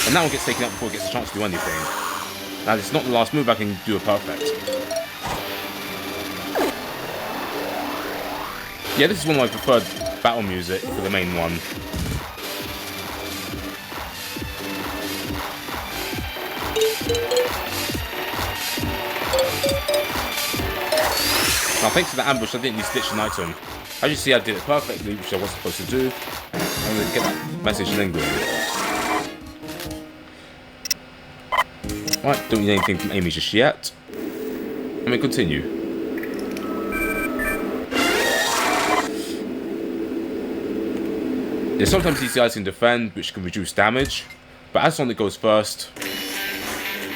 And that one gets taken out before it gets a chance to do anything. Now it's not the last move I can do a perfect. Yeah, this is one of my preferred battle music for the main one. Now thanks to the ambush I didn't need to ditch an item. As you see I did it perfectly, which I wasn't supposed to do. I'm going to get that message lingering. Right, don't need anything from Amy just yet. Let me continue. There's sometimes these guys can defend, which can reduce damage, but as Sonic goes first,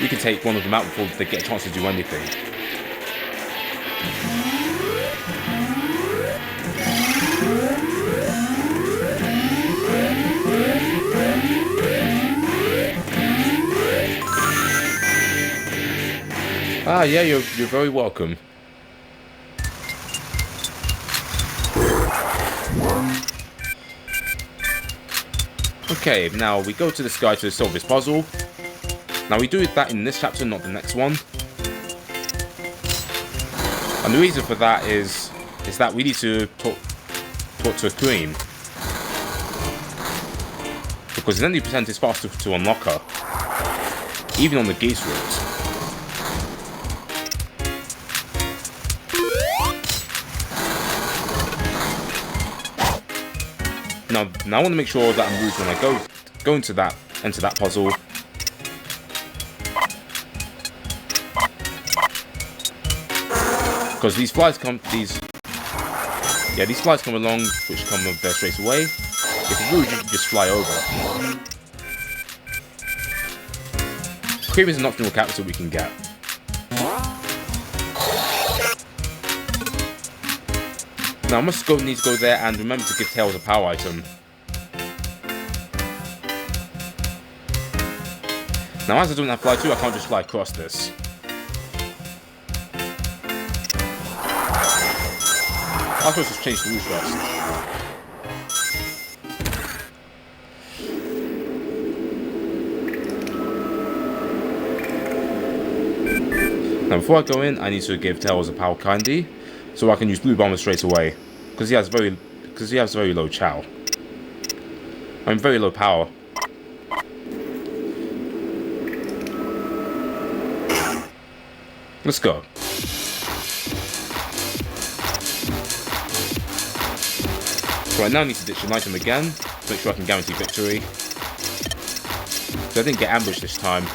you can take one of them out before they get a chance to do anything. Ah, yeah, you're very welcome. Okay, now we go to this guy to solve this puzzle. Now we do that in this chapter, not the next one. And the reason for that is that we need to talk to a queen. Because then 90% is faster to unlock her. Even on the Geese route. Now I want to make sure that I'm rude when I go into that puzzle. Because these flies come along, which come up there straight away. If you're rude, you can just fly over. Cream is an optional character we can get. Now I need to go there and remember to give Tails a power item. Now as I don't have fly 2, I can't just fly across this. I'm supposed to change the rules first. Now before I go in, I need to give Tails a power candy, so I can use Blue Bomber straight away, because he has very low chow. I mean very low power. Let's go. So I now need to ditch an item again to make sure I can guarantee victory. So I didn't get ambushed this time.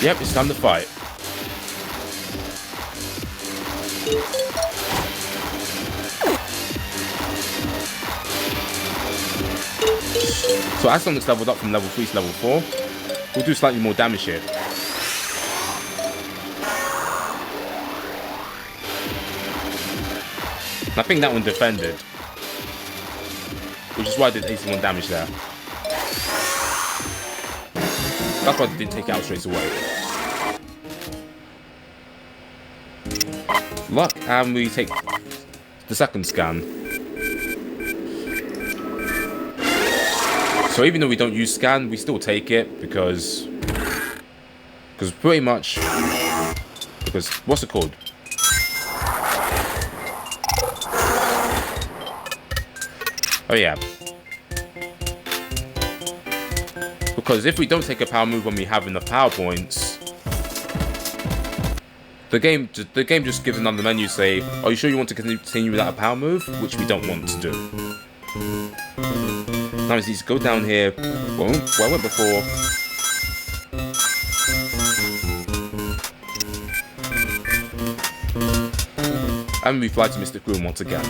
Yep, it's time to fight. So as Sonic's leveled up from level 3 to level 4, we'll do slightly more damage here. And I think that one defended, which is why I did 81 damage there. That's why I didn't take it out straight away. Luck, and we take the second scan. So even though we don't use scan, we still take it because pretty much, because what's it called? Oh yeah. Because if we don't take a power move when we have enough power points, the game just gives another menu say, are you sure you want to continue without a power move? Which we don't want to do. Now we need to go down here, where I went before. And we fly to Mystic Room once again.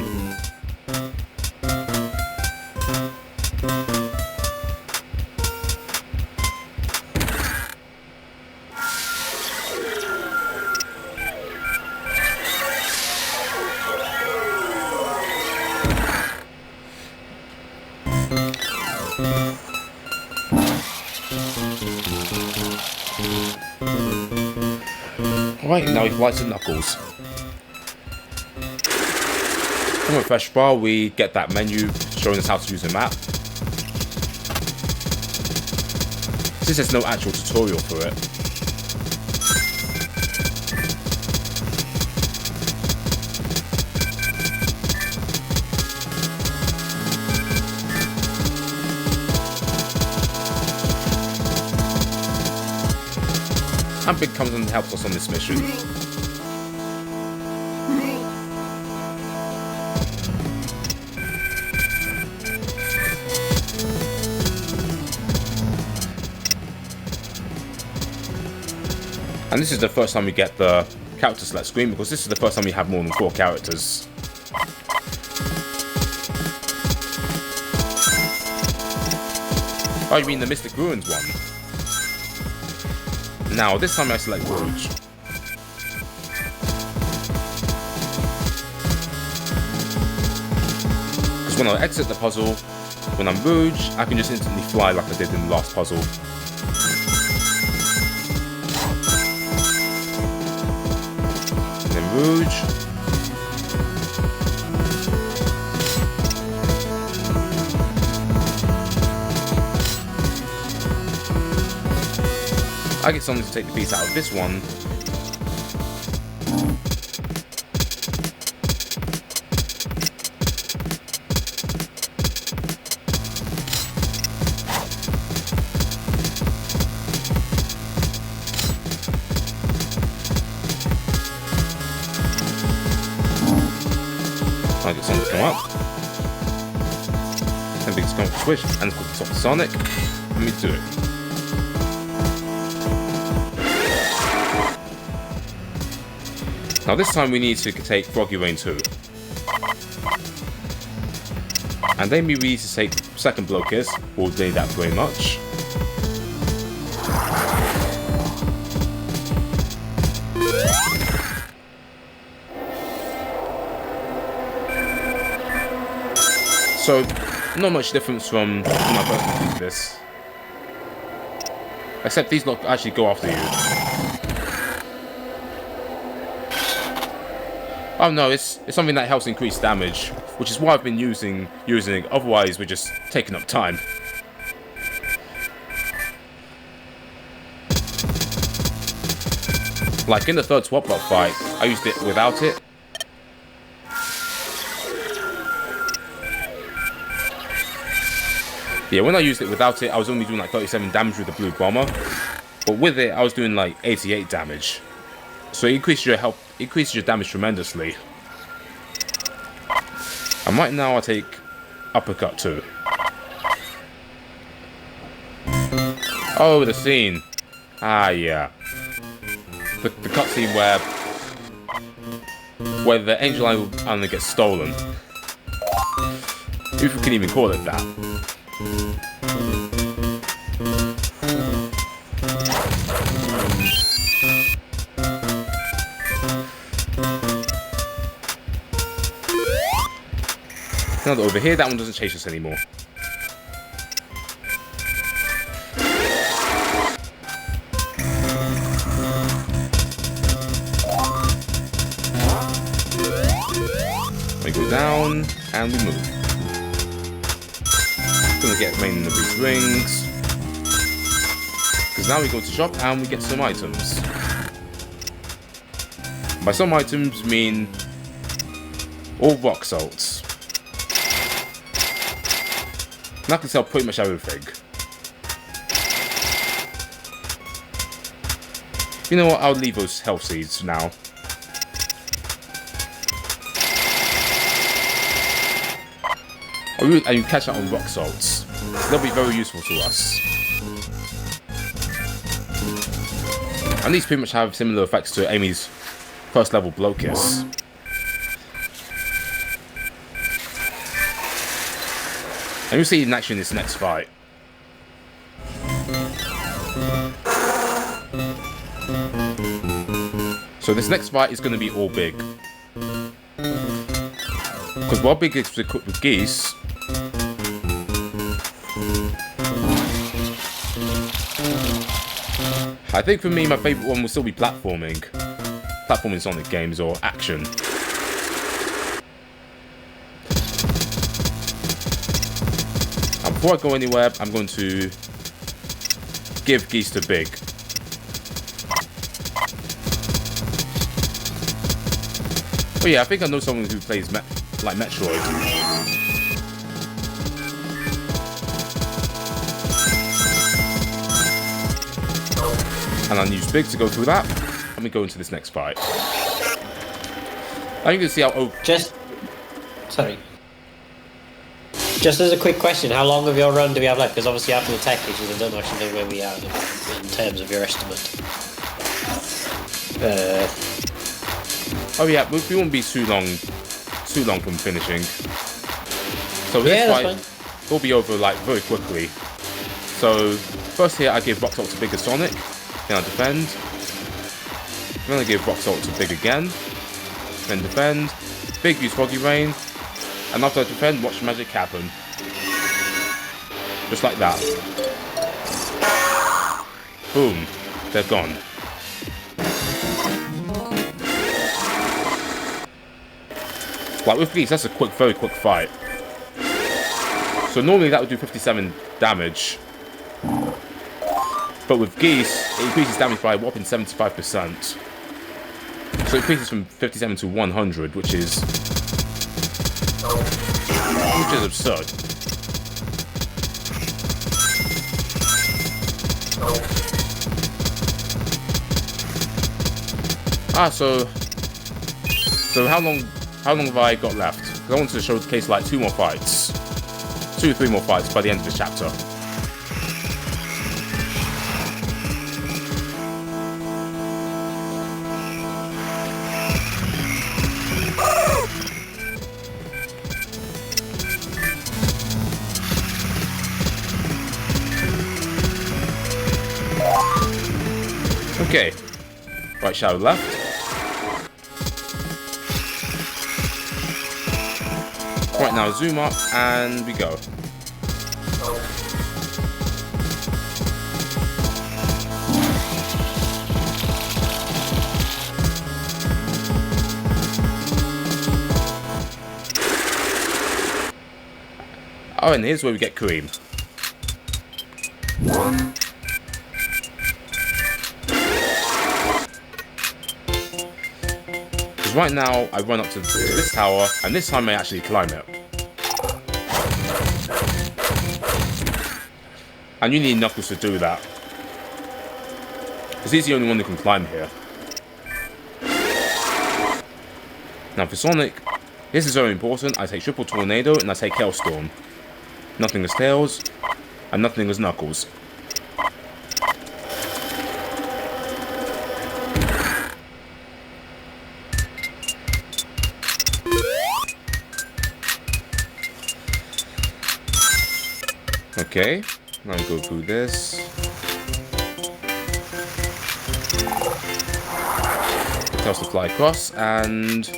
Right, now we fly to Knuckles. From a fresh bar, we get that menu showing us how to use the map. Since there's no actual tutorial for it. And Big comes and helps us on this mission. And this is the first time we get the character select screen, because this is the first time we have more than 4 characters. Oh, you mean the Mystic Ruins one? Now, this time I select Rouge. Because when I exit the puzzle, when I'm Rouge, I can just instantly fly like I did in the last puzzle. And then Rouge. I get someone to take the piece out of this one. I get someone to come up. And big to come switch and it's called the top of Sonic. Let me do it. Now this time we need to take Froggy Rain too. And then we need to take second blow kiss. We'll need that very much. So, not much difference from when I first completed this. Except these not actually go after you. Oh no, it's something that helps increase damage, which is why I've been using it, otherwise we're just taking up time. Like in the third swap block fight, I used it without it. Yeah, when I used it without it, I was only doing like 37 damage with the blue bomber. But with it, I was doing like 88 damage. So it increases your health, increases your damage tremendously. And right now I take uppercut too. Oh, the scene. Ah, yeah. The cutscene where the Angel Island gets stolen. If we can even call it that. another over here. That one doesn't chase us anymore. We go down and we move. Gonna get remaining of these rings. Because now we go to shop and we get some items. By some items, mean all rock salts. And I can sell pretty much everything. You know what? I'll leave those health seeds now. And you catch that on rock salts. They'll be very useful to us. And these pretty much have similar effects to Amy's first level blow kiss. And you'll see it in action in this next fight. So this next fight is going to be all big. Because while big is equipped with geese, I think for me my favourite one will still be platforming. Platforming Sonic games or action. And before I go anywhere, I'm going to give geese to Big. Oh yeah, I think I know someone who plays like Metroid. And I'll use Big to go through that, and we go into this next fight. I think you can see how Sorry. Just as a quick question, how long of your run do we have left? Because obviously after the tech issues, I don't actually know where we are in terms of your estimate. Oh yeah, we won't be too long from finishing. So this fight will be over like very quickly. So first here I give Rock Salt to Big Sonic, then I defend. Then I give Rock Salt to Big again, then defend. Big use Foggy Rain, and after I defend, watch magic happen. Just like that. Boom, they're gone. Like with geese, that's a very quick fight. So normally that would do 57 damage. But with geese, it increases damage by a whopping 75%. So it increases from 57 to 100, which is absurd. So how long have I got left? 'Cause I want to showcase like 2 or 3 more fights by the end of this chapter. Okay, right shadow left. Right now zoom up and we go. Oh, and here's where we get Cream. Right now, I run up to this tower, and this time I actually climb it. And you need Knuckles to do that. Because he's the only one who can climb here. Now for Sonic, this is very important. I take Triple Tornado, and I take Hailstorm. Nothing as Tails, and nothing as Knuckles. Okay, now we go through this. Tells to fly across, and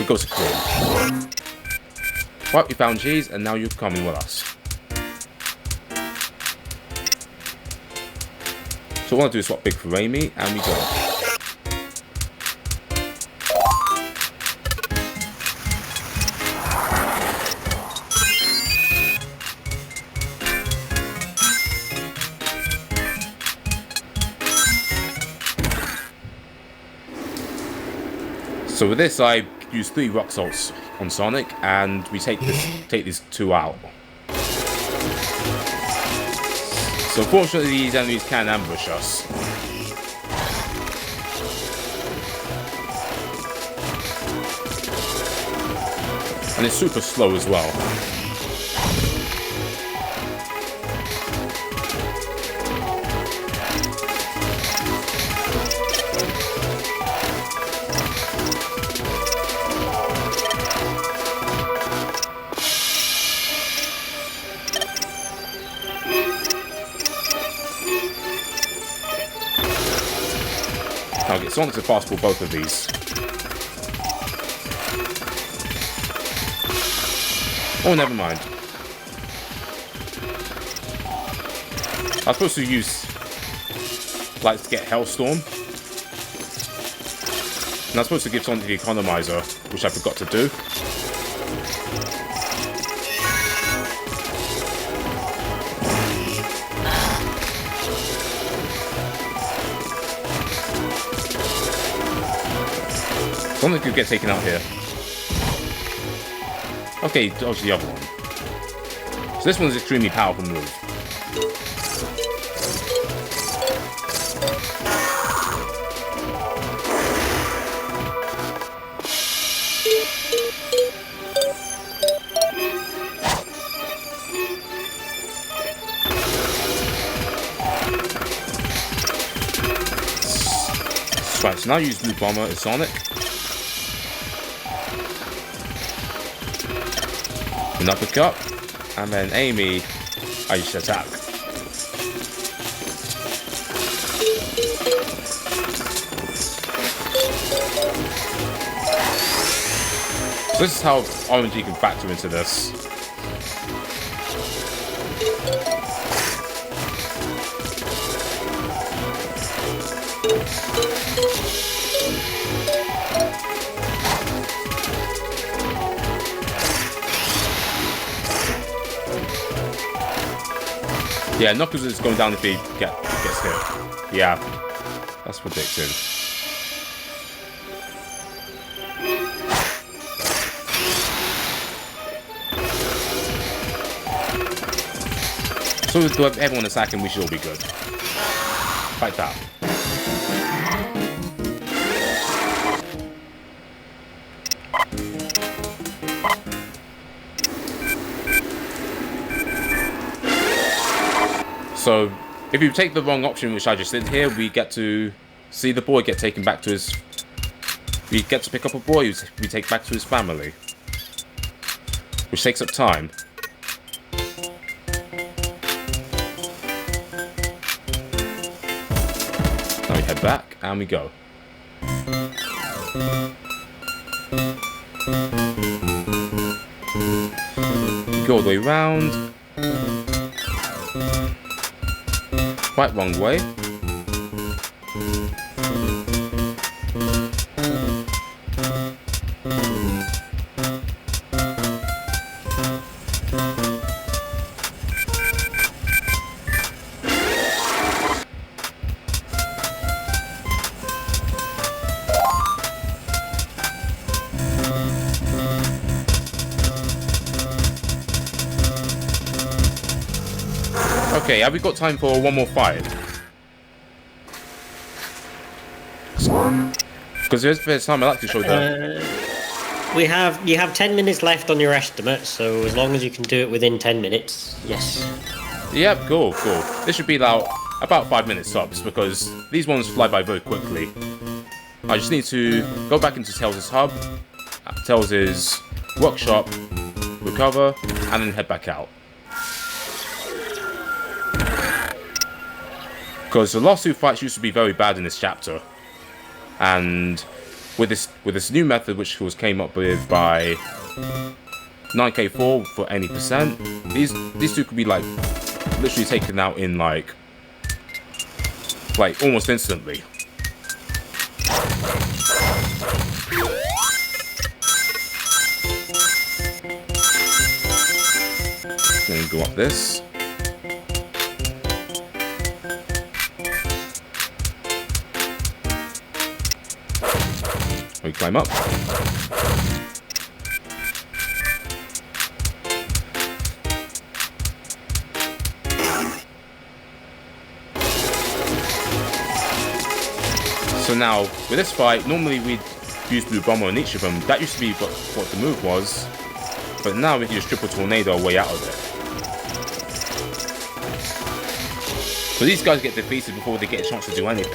we go to Cream. Right, we found cheese, and now you're coming with us. So what I want to do is swap Big for Amy, and we go. So with this, I use 3 rock salts on Sonic, and we take these 2 out. So unfortunately, these enemies can ambush us. And it's super slow as well. I'll get Sonic to fast for both of these. Oh, never mind. I was supposed to use lights to get Hellstorm. And I was supposed to give Sonic the Economizer, which I forgot to do. Sonic could get taken out here. Okay, dodge the other one. So this one's an extremely powerful move. Right, so now use Blue Bomber as Sonic. An uppercut, and then Amy, I used to attack. So this is how RNG can factor into this. Yeah, Knuckles is going down if he gets hit. Yeah, that's predicted. So with everyone attacking, we should all be good. Like that. So, if you take the wrong option, which I just did here, we get to see the boy get taken back to his... We get to pick up a boy who we take back to his family. Which takes up time. Now we head back, and we go. Go all the way round. Right, wrong way. Okay, have we got time for one more fight? Because there's time I like to show that. You have 10 minutes left on your estimate, so as long as you can do it within 10 minutes, yes. Yep, cool. This should be about 5 minutes tops, because these ones fly by very quickly. I just need to go back into Tails' hub, Tails' workshop, recover, and then head back out. Because the last 2 fights used to be very bad in this chapter. And with this new method which was came up with by 9k4 for any percent. These two could be like literally taken out in like almost instantly. Then go up this. We climb up. So now, with this fight, normally we'd use Blue Bomber on each of them. That used to be what the move was. But now we can just Triple Tornado our way out of it. So these guys get defeated before they get a chance to do anything.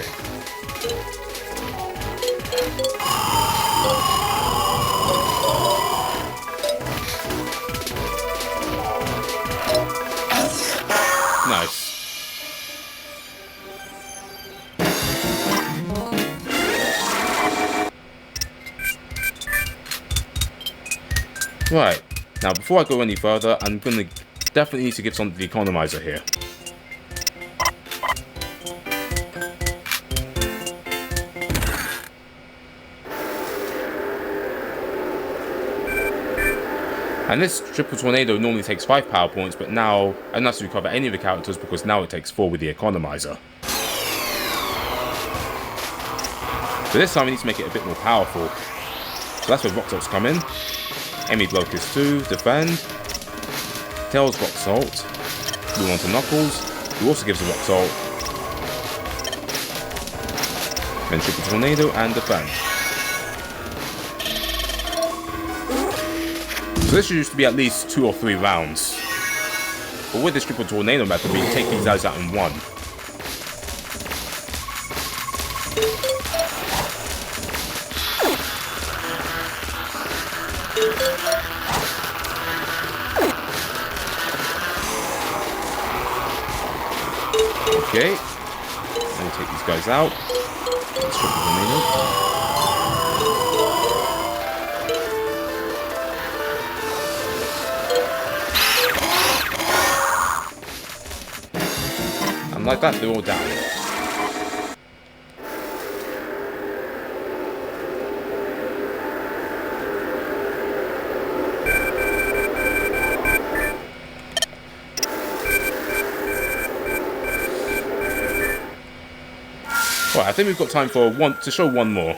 Nice. Right, now before I go any further, I'm going to definitely need to give something to the economizer here. And this Triple Tornado normally takes 5 power points, but now I don't have to recover any of the characters because now it takes 4 with the economizer. So this time we need to make it a bit more powerful. So that's where Rock Salts come in. Enemy Locust 2, defend. Tails Rock Salt. Move on to Knuckles, who also gives a Rock Salt. Then Triple Tornado and defend. So this used to be at least 2 or 3 rounds. But with this Triple Tornado method, we can take these guys out in one. Okay, let me take these guys out. Let's Triple Tornado. And like that, they're all down. Right, I think we've got time for to show one more.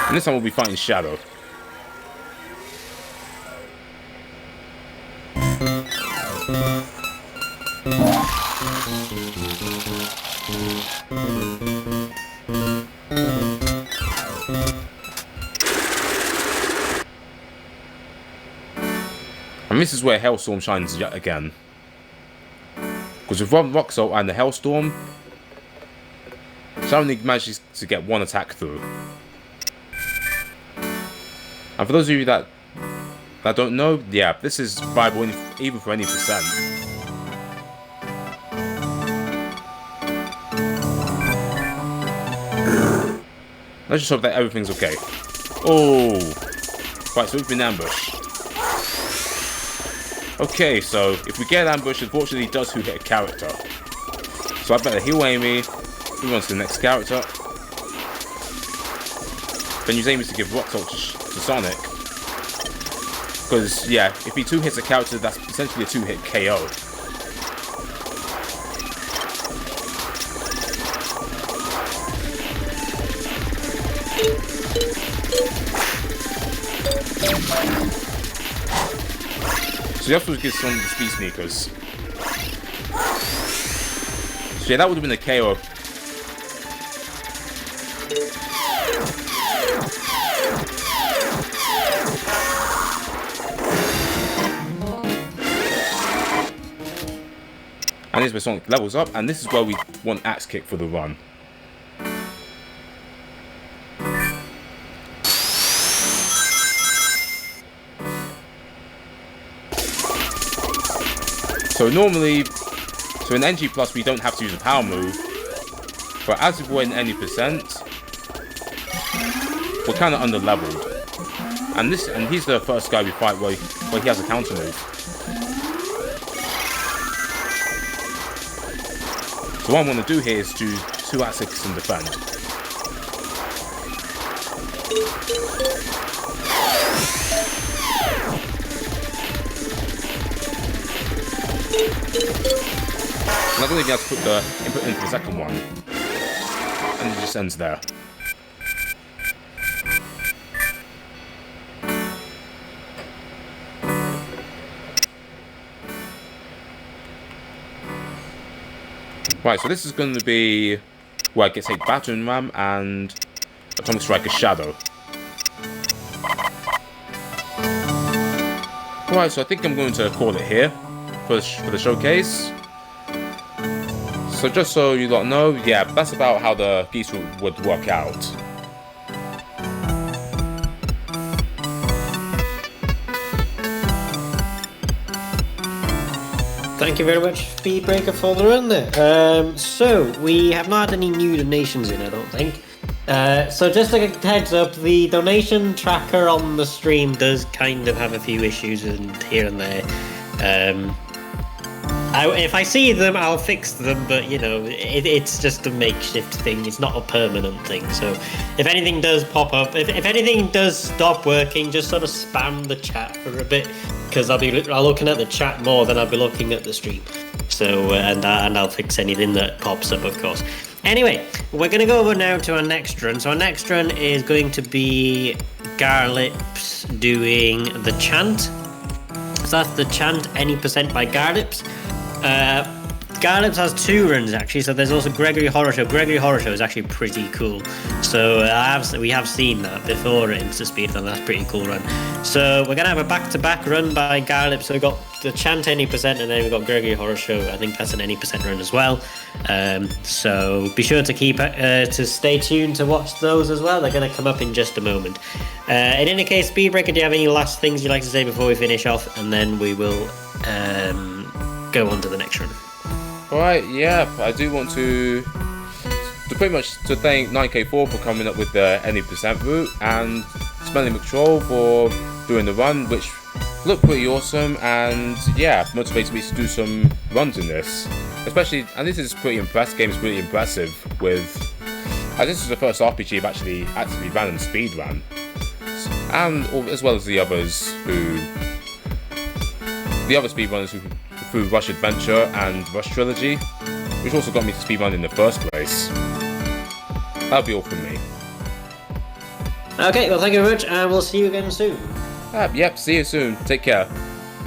And this time we'll be fighting Shadow. And this is where Hellstorm shines yet again. Because with Rock Salt and the Hellstorm, Shadow only manages to get one attack through. And for those of you that don't know, yeah, this is viable even for any percent. Let's just hope that everything's okay. Oh! Right, so we've been ambushed. Okay, so if we get ambushed, unfortunately it does hit a character. So I better heal Amy, move on to the next character. Then use Amy to give Rock Salt to Sonic. Because, yeah, if he 2 hits a character, that's essentially a 2-hit KO. So you have to give some of the Speed Sneakers. So yeah, that would have been a KO. And this is where Sonic levels up, and this is where we want Axe Kick for the run. So normally, in NG Plus we don't have to use a power move, but as if we're in any percent, we're kind of under-leveled. And he's the first guy we fight where he has a counter move. So what I'm going to do here is do 2 attacks and defend. And I don't even have to put the input in for the second one. And it just ends there. Right, so this is going to be where I get to take Battering Ram and Atomic Striker Shadow. Right, so I think I'm going to call it here for the showcase. So just so you lot know, yeah, that's about how the geese would work out. Thank you very much, Speedbreaker, for the run there. So, we have not had any new donations in, I don't think. So just like a heads up, the donation tracker on the stream does kind of have a few issues here and there. If I see them, I'll fix them, but you know, it's just a makeshift thing. It's not a permanent thing. So if anything does pop up, if anything does stop working, just sort of spam the chat for a bit, because I'll be looking at the chat more than I'll be looking at the stream. So and I'll fix anything that pops up, of course. Anyway, we're going to go over now to our next run. So our next run is going to be Garlips doing the chant. So that's the chant, any percent by Garlips. Garlips has 2 runs actually, so there's also Gregory Horror Show. Gregory Horror Show is actually pretty cool. So we have seen that before at InstaSpeedAthon. That's a pretty cool run. So we're gonna have a back-to-back run by Garlips. So we've got the chant any percent, and then we've got Gregory Horror Show. I think that's an any percent run as well. So be sure to to stay tuned to watch those as well. They're gonna come up in just a moment. In any case, Speedbreaker, do you have any last things you'd like to say before we finish off, and then we will go on to the next run? Alright, yeah, I do want to pretty much to thank 9K4 for coming up with the any percent route, and Smelly McTroll for doing the run, which looked pretty awesome, and yeah, motivated me to do some runs in this. Especially, and this is pretty game is pretty impressive with, this is the first RPG I've actually ran and speed ran. And as well as the other speedrunners through Rush Adventure and Rush Trilogy, which also got me to speedrun in the first place. That'll be all from me. Okay, well thank you very much, and we'll see you again soon. Yep, see you soon. Take care.